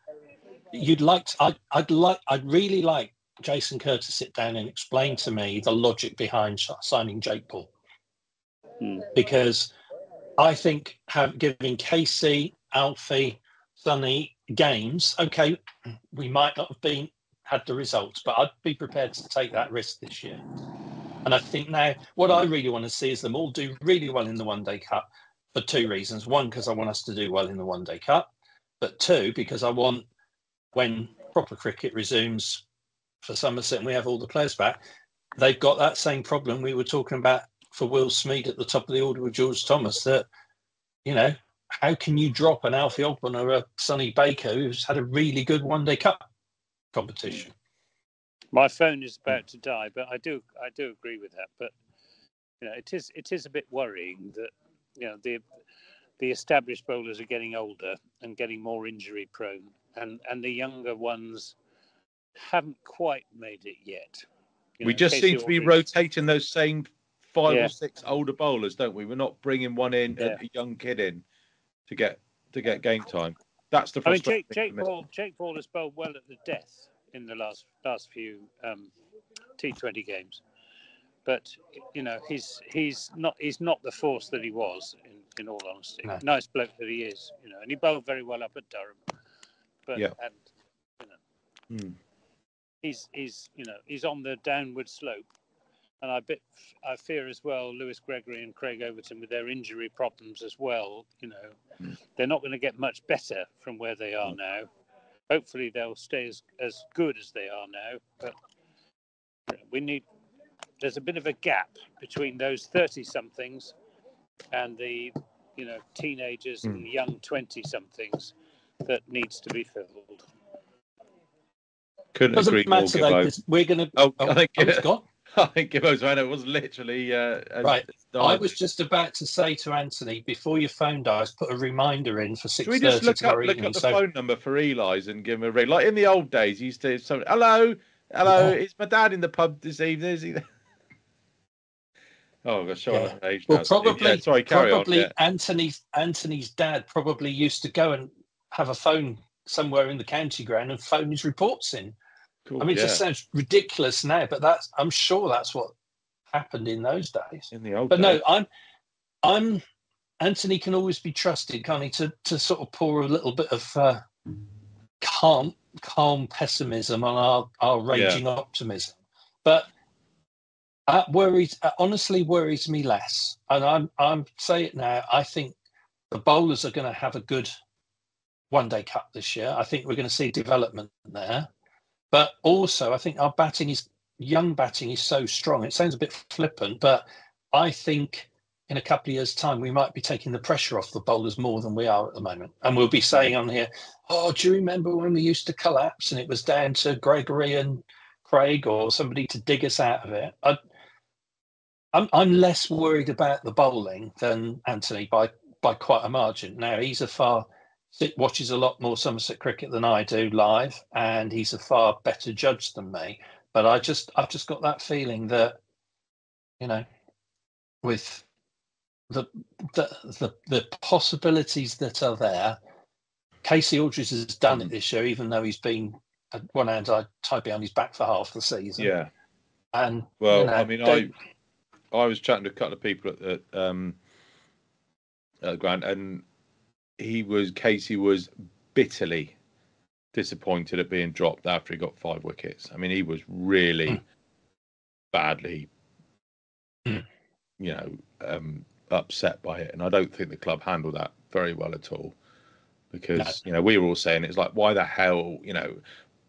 I'd really like Jason Kerr to sit down and explain to me the logic behind signing Jake Paul, because I think giving Casey, Alfie, Sonny games, okay, we might not have had the results, but I'd be prepared to take that risk this year. And I think now what I really want to see is them all do really well in the One Day Cup for 2 reasons. One, because I want us to do well in the One Day Cup, but 2, because I want, when proper cricket resumes for Somerset and we have all the players back, they've got that same problem we were talking about for Will Smead at the top of the order with George Thomas, that, how can you drop an Alfie Ogburn or a Sonny Baker who's had a really good One Day Cup competition? My phone is about to die, but I do agree with that. But it is a bit worrying that the established bowlers are getting older and getting more injury prone, and the younger ones haven't quite made it yet. We just seem to be rotating those same 5 or 6 older bowlers, don't we? We're not bringing one in, a young kid in, to get game time. That's the frustration. I mean, Jake Paul has bowled well at the death in the last few T20 games, but he's not the force that he was. In all honesty, no. Nice bloke that he is, and he bowled very well up at Durham, but he's on the downward slope. And I fear as well, Lewis Gregory and Craig Overton with their injury problems as well. They're not going to get much better from where they are now. Hopefully, they'll stay as good as they are now. But there's a bit of a gap between those 30-somethings and the teenagers and the young 20-somethings that needs to be filled. Couldn't agree more. Doesn't matter though, because we're going to. I think. Scott? I think Gibbo's man, it was literally Right. I died. was just about to say to Anthony before your phone dies, put a reminder in for Should we just 6:30 tomorrow look evening. up the So phone number for Eli's and give him a ring? Like in the old days, you used to say, hello, yeah, is my dad in the pub this evening? Is he there? Oh, I'm showing yeah. our age Well, now. Steve. Yeah, sorry, carry on. Yeah. Anthony's dad probably used to go and have a phone somewhere in the county ground and phone his reports in. Cool. I mean, it Yeah. just sounds ridiculous now, but I'm sure that's what happened in those days. In the old But days. no, I'm Anthony can always be trusted, can't he, to sort of pour a little bit of calm pessimism on our raging optimism. But honestly worries me less. And I'm say it now. I think the bowlers are going to have a good one-day cup this year. I think we're going to see development there. But also, I think our young batting is so strong. It sounds a bit flippant, but I think in a couple of years' time, we might be taking the pressure off the bowlers more than we are at the moment. And we'll be saying on here, oh, do you remember when we used to collapse and it was down to Gregory and Craig or somebody to dig us out of it? I'm less worried about the bowling than Anthony by quite a margin. Now, watches a lot more Somerset cricket than I do live, and he's a far better judge than me. But I've just got that feeling that, with the possibilities that are there, Casey Aldridge has done it this year, even though he's been at one hand tied behind his back for half the season. Yeah. And I mean, I was chatting to a couple of people at the ground, and Casey was bitterly disappointed at being dropped after he got 5 wickets. I mean, he was really badly, upset by it, and I don't think the club handled that very well at all. Because we were all saying it's like, why the hell,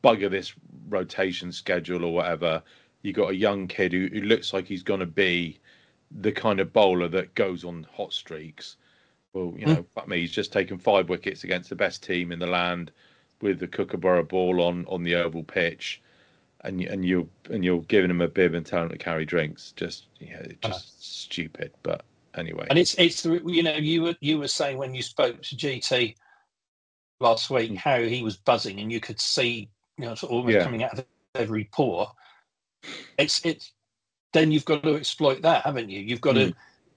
bugger this rotation schedule or whatever. You got a young kid who looks like he's going to be the kind of bowler that goes on hot streaks. Well, fuck me, he's just taken 5 wickets against the best team in the land with the Kookaburra ball on the oval pitch, and you're giving him a bib and telling him to carry drinks. Just stupid. But anyway, and it's you were saying when you spoke to GT last week how he was buzzing, and you could see sort of almost coming out of every pore. It's then you've got to exploit that, haven't you? You've got to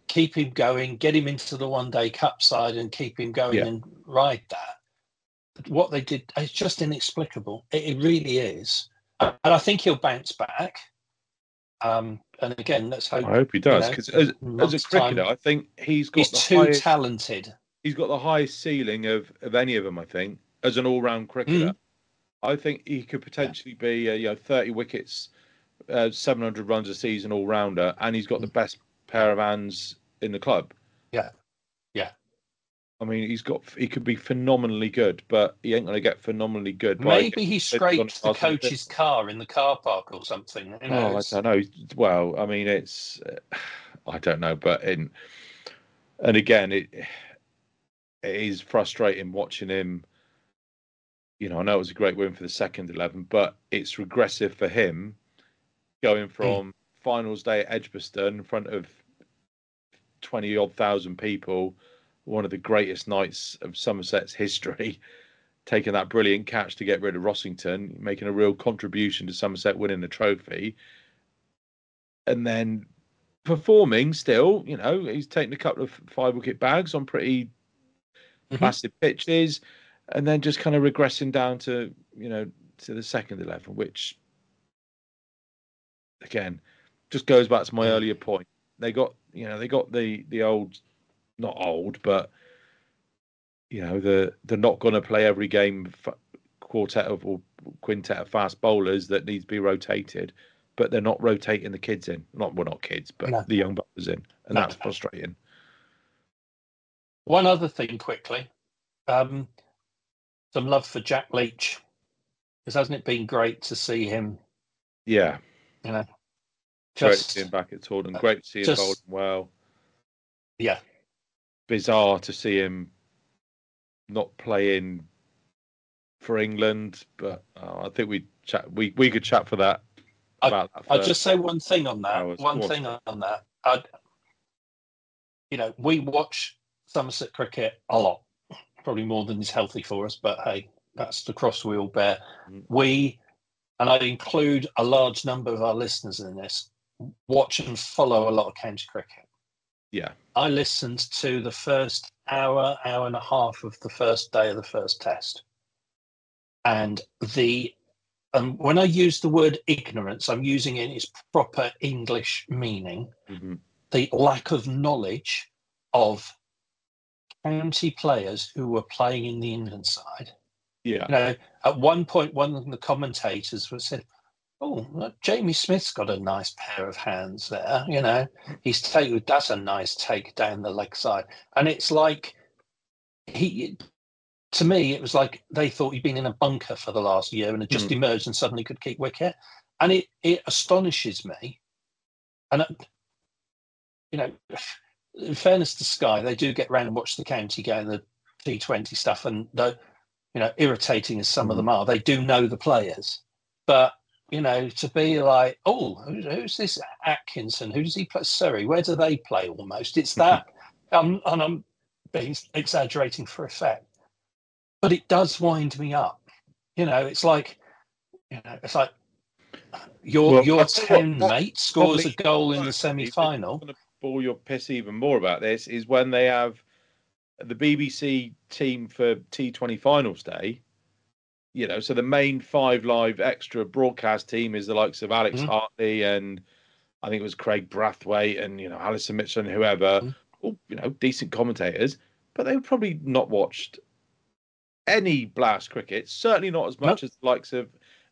keep him going, get him into the one-day cup side, and keep him going and ride that. But what they did, it's just inexplicable. It really is, and I think he'll bounce back. And again, let's hope. I hope he does, because as a cricketer, I think he's too talented. He's got the highest ceiling of any of them. I think as an all-round cricketer, I think he could potentially be 30 wickets. 700 runs a season all rounder, and he's got the best pair of hands in the club. Yeah. I mean, he could be phenomenally good, but he ain't going to get phenomenally good. Maybe he scraped the coach's car in the car park or something. I don't know. Well, I mean, it's I don't know, but and again, it is frustrating watching him. I know it was a great win for the second 11, but it's regressive for him. Going from finals day at Edgbaston in front of 20-odd thousand people, one of the greatest nights of Somerset's history, taking that brilliant catch to get rid of Rossington, making a real contribution to Somerset winning the trophy, and then performing still. He's taken a couple of 5-wicket bags on pretty massive pitches, and then just kind of regressing down to to the second 11, which, again, just goes back to my earlier point. They got the old, not old, but they're not going to play every game quartet or quintet of fast bowlers that needs to be rotated, but they're not rotating the kids in. Not kids, but the young bowlers in, and that's frustrating. One other thing quickly, some love for Jack Leach, because hasn't it been great to see him? Yeah. Great to see him back at Taunton. Great to see him bowling well. Yeah. Bizarre to see him not playing for England, but I think we could chat for that about that. I'll just say one thing on that. Hours. One thing on that. We watch Somerset cricket a lot, probably more than is healthy for us. But hey, that's the cross we all bear. And I include a large number of our listeners in this, watch and follow a lot of county cricket. Yeah. I listened to the first hour and a half of the first day of the first test. And when I use the word ignorance, I'm using it in its proper English meaning. Mm-hmm. The lack of knowledge of county players who were playing in the England side. Yeah. At one point, one of the commentators said, "Oh, Jamie Smith's got a nice pair of hands there. That's a nice take down the leg side." And it's like to me, it was like they thought he'd been in a bunker for the last year and had just emerged and suddenly could keep wicket. And it astonishes me. And in fairness to Sky, they do get round and watch the county game, the T20 stuff, and irritating as some of them are, they do know the players. But to be like, oh, who's this Atkinson? Who does he play? Surrey, where do they play? Almost, it's that. And I'm being exaggerating for effect, but it does wind me up. It's like your 10 mate scores a goal in the semi-final. I'm going to bore your piss even more about this is when they have the BBC team for T20 finals day. So the main 5 live extra broadcast team is the likes of Alex Hartley and I think it was Craig Brathwaite and Alison Mitchell and whoever. All decent commentators, but they've probably not watched any blast cricket. Certainly not as much as the likes of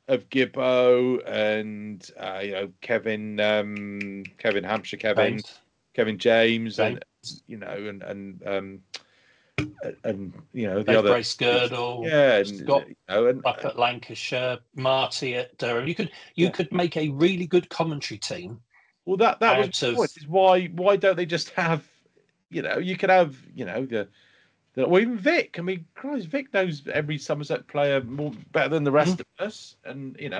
Gibbo and Kevin Hampshire, Kevin James, and the Dave other Bracegirdle, Scott and up at Lancashire, Marty at Durham. You could make a really good commentary team. Well, that was the point. Is why don't they just have you could have or even Vic. I mean, Christ, Vic knows every Somerset player better than the rest of us, and he's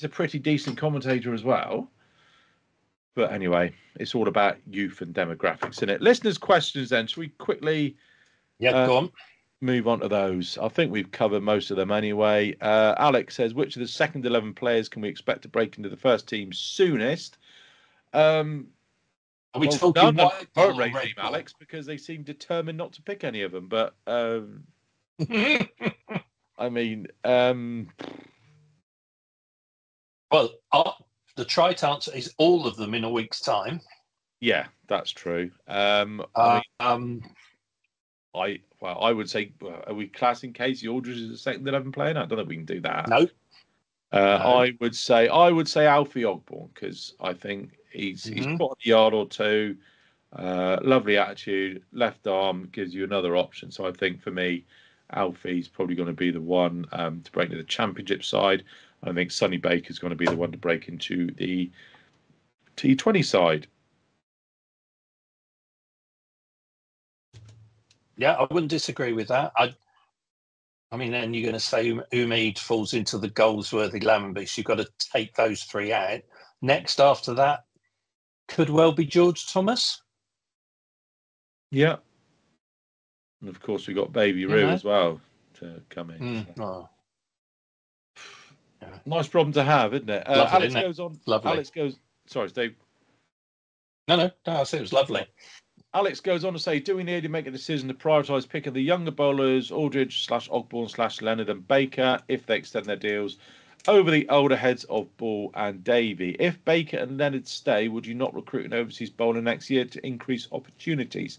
a pretty decent commentator as well. But anyway, it's all about youth and demographics, isn't it? Listeners' questions then. Shall we quickly go on. Move on to those? I think we've covered most of them anyway. Alex says, which of the second 11 players can we expect to break into the first team soonest? Are we talking white ball, regime, Alex? Because they seem determined not to pick any of them. But I mean, well, the trite answer is all of them in a week's time. Yeah, that's true. I would say, are we classing Casey Aldridge as a second 11 player? No, I don't know if we can do that. No. I would say Alfie Ogborn because I think he's got a yard or two. Lovely attitude, left arm gives you another option. So I think for me, Alfie's probably going to be the one to break into the championship side. I think Sonny Baker's going to be the one to break into the T20 side. Yeah, I wouldn't disagree with that. I mean, then you're going to say Umeed falls into the Goldsworthy Lemon Beast. You've got to take those 3 out. Next after that could well be George Thomas. Yeah. And of course, we've got Baby Roo as well to come in. Nice problem to have, isn't it? Lovely, Alex isn't it? goes on. Lovely. Alex goes. Sorry, Steve. No, I said it was lovely. Alex goes on to say, do we need to make a decision to prioritise picking the younger bowlers, Aldridge / Ogborn / Leonard and Baker, if they extend their deals, over the older heads of Ball and Davey? If Baker and Leonard stay, would you not recruit an overseas bowler next year to increase opportunities?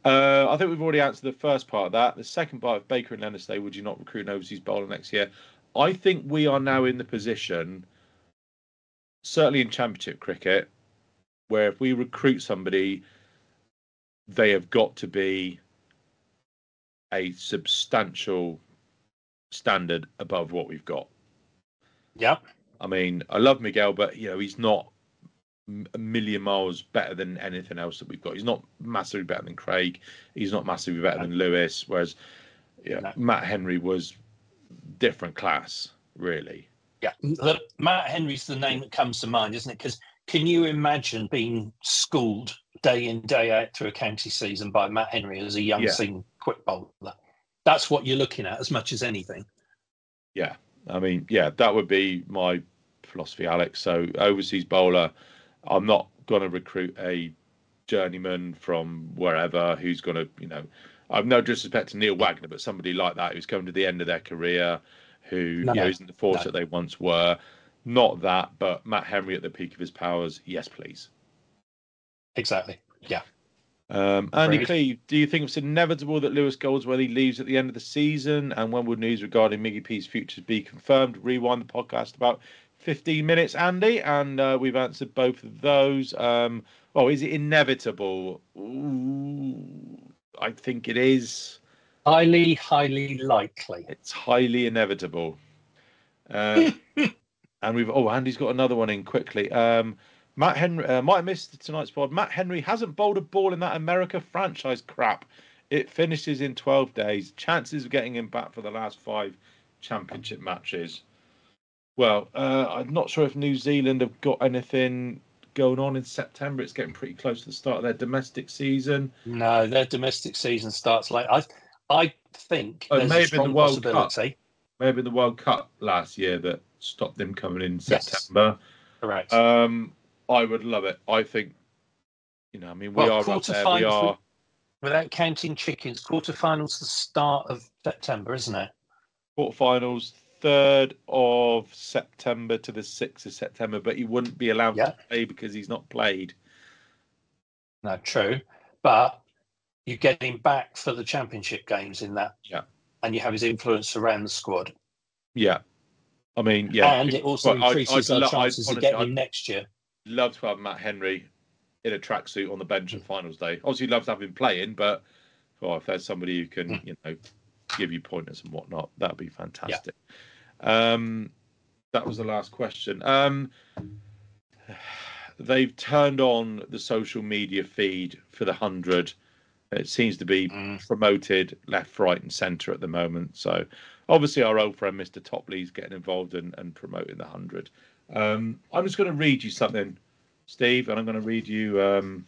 I think we've already answered the first part of that. The second part, if Baker and Leonard stay, would you not recruit an overseas bowler next year? I think we are now in the position, certainly in Championship cricket, where if we recruit somebody, they have got to be a substantial standard above what we've got. Yeah. I mean, I love Miguel, but he's not a million miles better than anything else that we've got. He's not massively better than Craig. He's not massively better than Lewis. Whereas Matt Henry was different class, really. Yeah, Matt Henry's the name that comes to mind, isn't it? Because can you imagine being schooled day in, day out through a county season by Matt Henry as a young seam quick bowler? That's what you're looking at as much as anything. Yeah, I mean, that would be my philosophy, Alex. So overseas bowler, I'm not going to recruit a journeyman from wherever who's going to, I've no disrespect to Neil Wagner, but somebody like that who's coming to the end of their career, who isn't the force that they once were. Not that, but Matt Henry at the peak of his powers, yes, please. Exactly. Yeah. Andy Cleve, do you think it's inevitable that Lewis Goldsworthy leaves at the end of the season? And when would news regarding Miggy P's future be confirmed? Rewind the podcast about 15 minutes, Andy, and we've answered both of those. Is it inevitable? Ooh, I think it is. Highly, highly likely. It's highly inevitable. And Andy's got another one in quickly. Matt Henry might have missed tonight's pod. Matt Henry hasn't bowled a ball in that America franchise crap. It finishes in 12 days. Chances of getting him back for the last 5 championship matches. Well, I'm not sure if New Zealand have got anything going on in September. It's getting pretty close to the start of their domestic season. No, their domestic season starts late. I think there's a strong possibility. Maybe the World Cup last year that stopped them coming in September. Correct. I would love it. I think, we are up there. We are. Without counting chickens, quarterfinals the start of September, isn't it? Quarterfinals 3rd of September to the 6th of September, but he wouldn't be allowed to play because he's not played. No, true. But you get him back for the championship games in that. Yeah. And you have his influence around the squad. Yeah. I mean, yeah. And it also increases our chances of getting him next year. Love to have Matt Henry in a tracksuit on the bench at finals day. Obviously, love to have him playing, but if there's somebody who can, give you pointers and whatnot, that'd be fantastic. Yeah. That was the last question. They've turned on the social media feed for the 100. It seems to be promoted left, right, and centre at the moment. So, obviously, our old friend Mr. Topley's getting involved and promoting the 100. I'm just going to read you something, Steve, and I'm going to read you.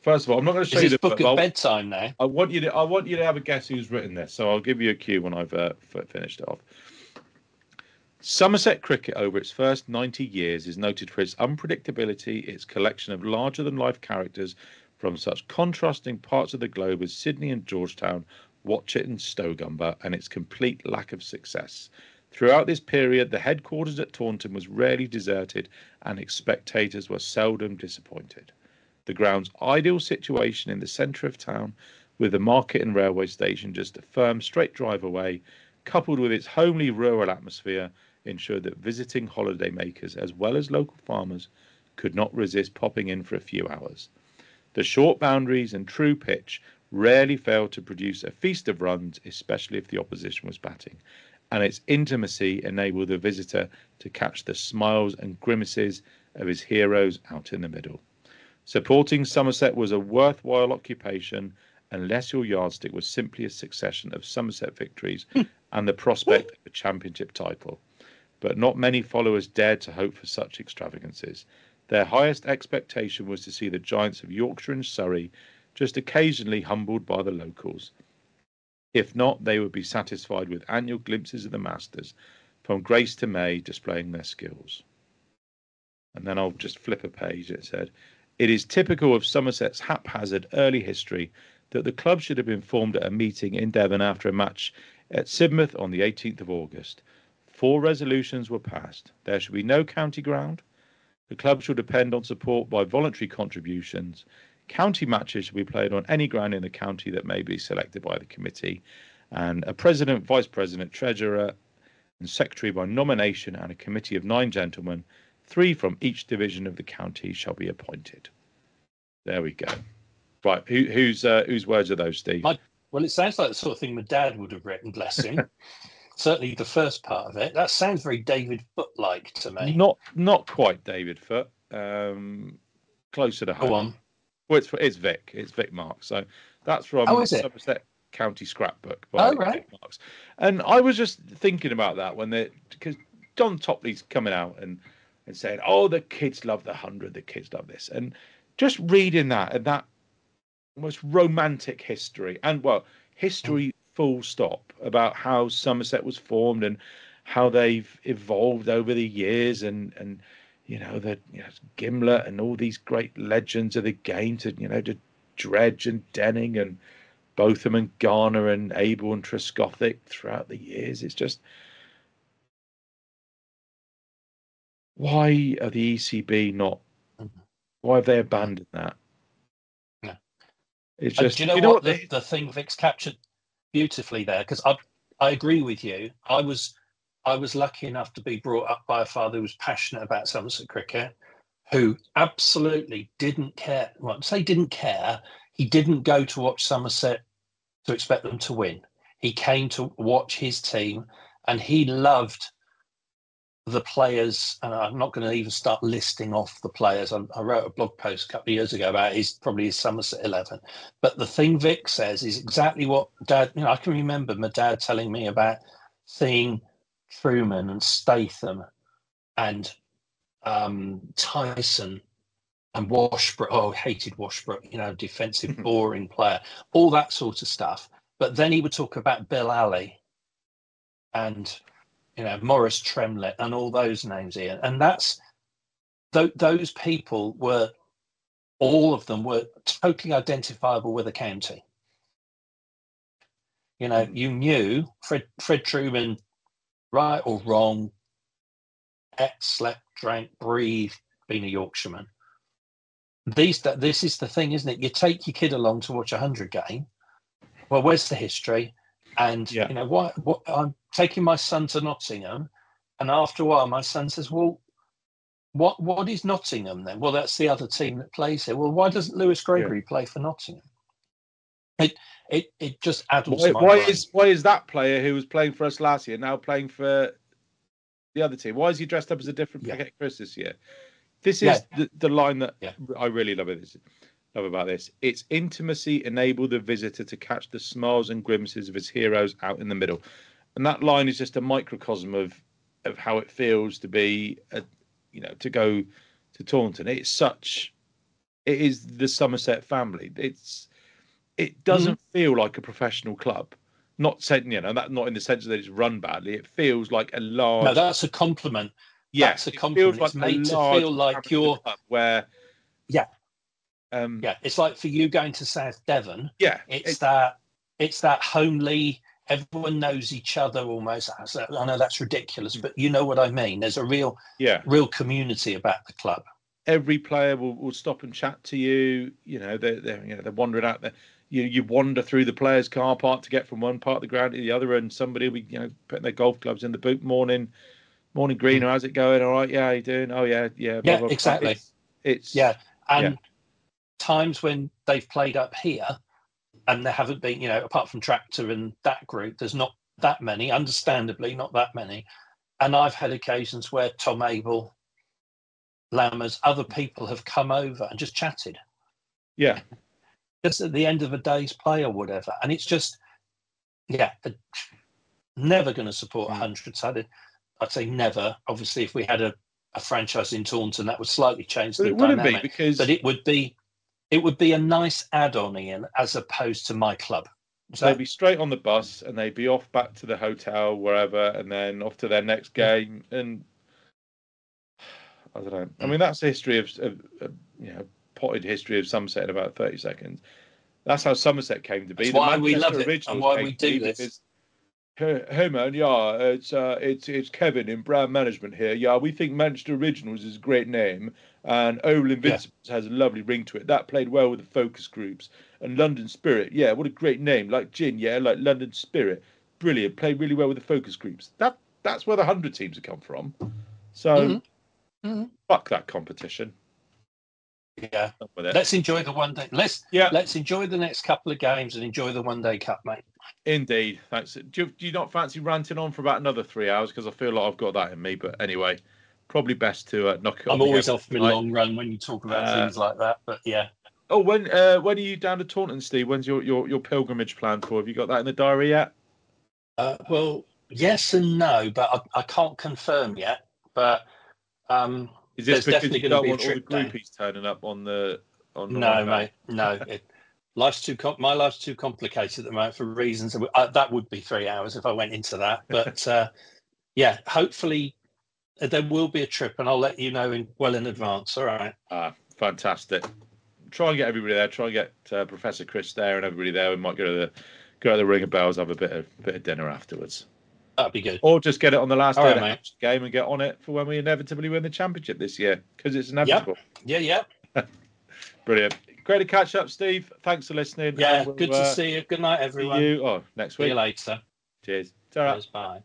First of all, I'm not going to show you the book at bedtime now. I want you to have a guess who's written this. So I'll give you a cue when I've finished it off. Somerset cricket over its first 90 years is noted for its unpredictability, its collection of larger-than-life characters from such contrasting parts of the globe as Sydney and Georgetown, Watchet and Stogumber, and its complete lack of success. Throughout this period, the headquarters at Taunton was rarely deserted, and its spectators were seldom disappointed. The ground's ideal situation in the centre of town, with the market and railway station just a firm straight drive away, coupled with its homely rural atmosphere, ensured that visiting holidaymakers as well as local farmers could not resist popping in for a few hours. The short boundaries and true pitch rarely failed to produce a feast of runs, especially if the opposition was batting, and its intimacy enabled the visitor to catch the smiles and grimaces of his heroes out in the middle. Supporting Somerset was a worthwhile occupation unless your yardstick was simply a succession of Somerset victories and the prospect of a championship title. But not many followers dared to hope for such extravagances. Their highest expectation was to see the giants of Yorkshire and Surrey just occasionally humbled by the locals. If not, they would be satisfied with annual glimpses of the masters, from Grace to May, displaying their skills. And then I'll just flip a page. It said, it is typical of Somerset's haphazard early history that the club should have been formed at a meeting in Devon after a match at Sidmouth on the 18th of August. 4 resolutions were passed. There should be no county ground. The club should depend on support by voluntary contributions. County matches should be played on any ground in the county that may be selected by the committee. And a president, vice president, treasurer, and secretary by nomination, and a committee of 9 gentlemen, 3 from each division of the county, shall be appointed. There we go. Right, whose words are those, Steve? Well, it sounds like the sort of thing my dad would have written, bless him. Certainly the first part of it. That sounds very David Foote-like to me. Not quite David Foote. Closer to home. Go on. Well, it's Vic. It's Vic Marks. So that's from Somerset County Scrapbook by Vic Marks. And I was just thinking about that because John Topley's coming out and saying, "Oh, the kids love the 100, the kids love this," and just reading that and that most romantic history and history full stop about how Somerset was formed and how they've evolved over the years and Gimlet and all these great legends of the game to Dredge and Denning and Botham and Garner and Abel and Trescothick throughout the years. It's just, why are the ECB not? Why have they abandoned that? Yeah. It's just, do you know what the thing Vic's captured beautifully there? Because I agree with you. I was lucky enough to be brought up by a father who was passionate about Somerset cricket, who absolutely didn't care. Well, say didn't care. He didn't go to watch Somerset to expect them to win. He came to watch his team, and he loved the players. And I'm not going to even start listing off the players. I wrote a blog post a couple of years ago about his Somerset 11. But the thing Vic says is exactly what Dad. I can remember my dad telling me about seeing Truman and Statham and Tyson and Washbrook. Oh, hated Washbrook, defensive, boring player, all that sort of stuff. But then he would talk about Bill Alley and, Maurice Tremlett and all those names here. And that's, those people were, all of them were totally identifiable with a county. You knew Fred Truman, right or wrong, ate, slept, drank, breathed, being a Yorkshireman. This is the thing, isn't it? You take your kid along to watch a 100 game. Well, where's the history? And what I'm taking my son to Nottingham, and after a while, my son says, "Well, what is Nottingham then?" Well, that's the other team that plays here. Well, why doesn't Lewis Gregory play for Nottingham? It just addles my brain. Why is that player who was playing for us last year now playing for the other team? Why is he dressed up as a different Packet Chris this year? This is the line that I really love about this. Its intimacy enabled the visitor to catch the smiles and grimaces of his heroes out in the middle. And that line is just a microcosm of how it feels to be, to go to Taunton. It is the Somerset family. It doesn't feel like a professional club. Not said, that not in the sense that it's run badly. It feels like a large. No, that's a compliment. Yes, that's a compliment. It feels like it's made to feel like you're where. Yeah. It's like for you going to South Devon. Yeah, it's that homely. Everyone knows each other almost. I know that's ridiculous, but you know what I mean. There's a real community about the club. Every player will stop and chat to you. They're wandering out there. You wander through the players' car park to get from one part of the ground to the other, and somebody will be putting their golf clubs in the boot. Morning, Greener. How's it going? All right. Yeah, how you doing? Oh yeah. Blah, blah, blah. Exactly. It's times when they've played up here and there haven't been, apart from Tractor and that group, there's not that many, understandably, not that many. And I've had occasions where Tom Abel, Lammers, other people have come over and just chatted. Yeah. Just at the end of a day's play or whatever. And it's just, never going to support 100 sided. I'd say never. Obviously, if we had a franchise in Taunton, that would slightly change the dynamic. But it would be a nice add-on, Ian, as opposed to my club. They'd be straight on the bus and they'd be off back to the hotel, wherever, and then off to their next game. And I don't know. I mean, that's the history of potted history of Somerset in about 30 seconds. That's how Somerset came to be. That's why we love it and why we do this. Hey man, it's Kevin in brand management here. Yeah, we think Manchester Originals is a great name, and Oval Invincibles has a lovely ring to it. That played well with the focus groups. And London Spirit, what a great name. Like gin, like London Spirit, brilliant. Played really well with the focus groups. That's where the 100 teams have come from. So fuck that competition. Yeah, let's enjoy the one day. Let's enjoy the next couple of games and enjoy the one day cup, mate. Indeed, thanks. Do you not fancy ranting on for about another 3 hours? Because I feel like I've got that in me. But anyway, probably best to knock it off. I'm always off for a long run when you talk about things like that. But yeah. Oh, when are you down to Taunton, Steve? When's your pilgrimage planned for? Have you got that in the diary yet? Well, Yes and no, but I can't confirm yet. But Is this there's because definitely you going to don't be a want all the trip down. groupies turning up on the No, mate, no. Life's too my life's too complicated at the moment for reasons that would be 3 hours if I went into that. But yeah, hopefully there will be a trip, and I'll let you know well in advance. All right. Fantastic. Try and get everybody there. Try and get Professor Chris there and everybody there. We might go to the Ring of Bells, have a bit of dinner afterwards. That'd be good. Or just get it on the last day of the game and get on it for when we inevitably win the championship this year, because it's inevitable. Yep. Yeah. Brilliant. Great to catch up, Steve. Thanks for listening. Yeah, good to see you. Good night, everyone. See you next week. See you later. Cheers. Cheers. Bye.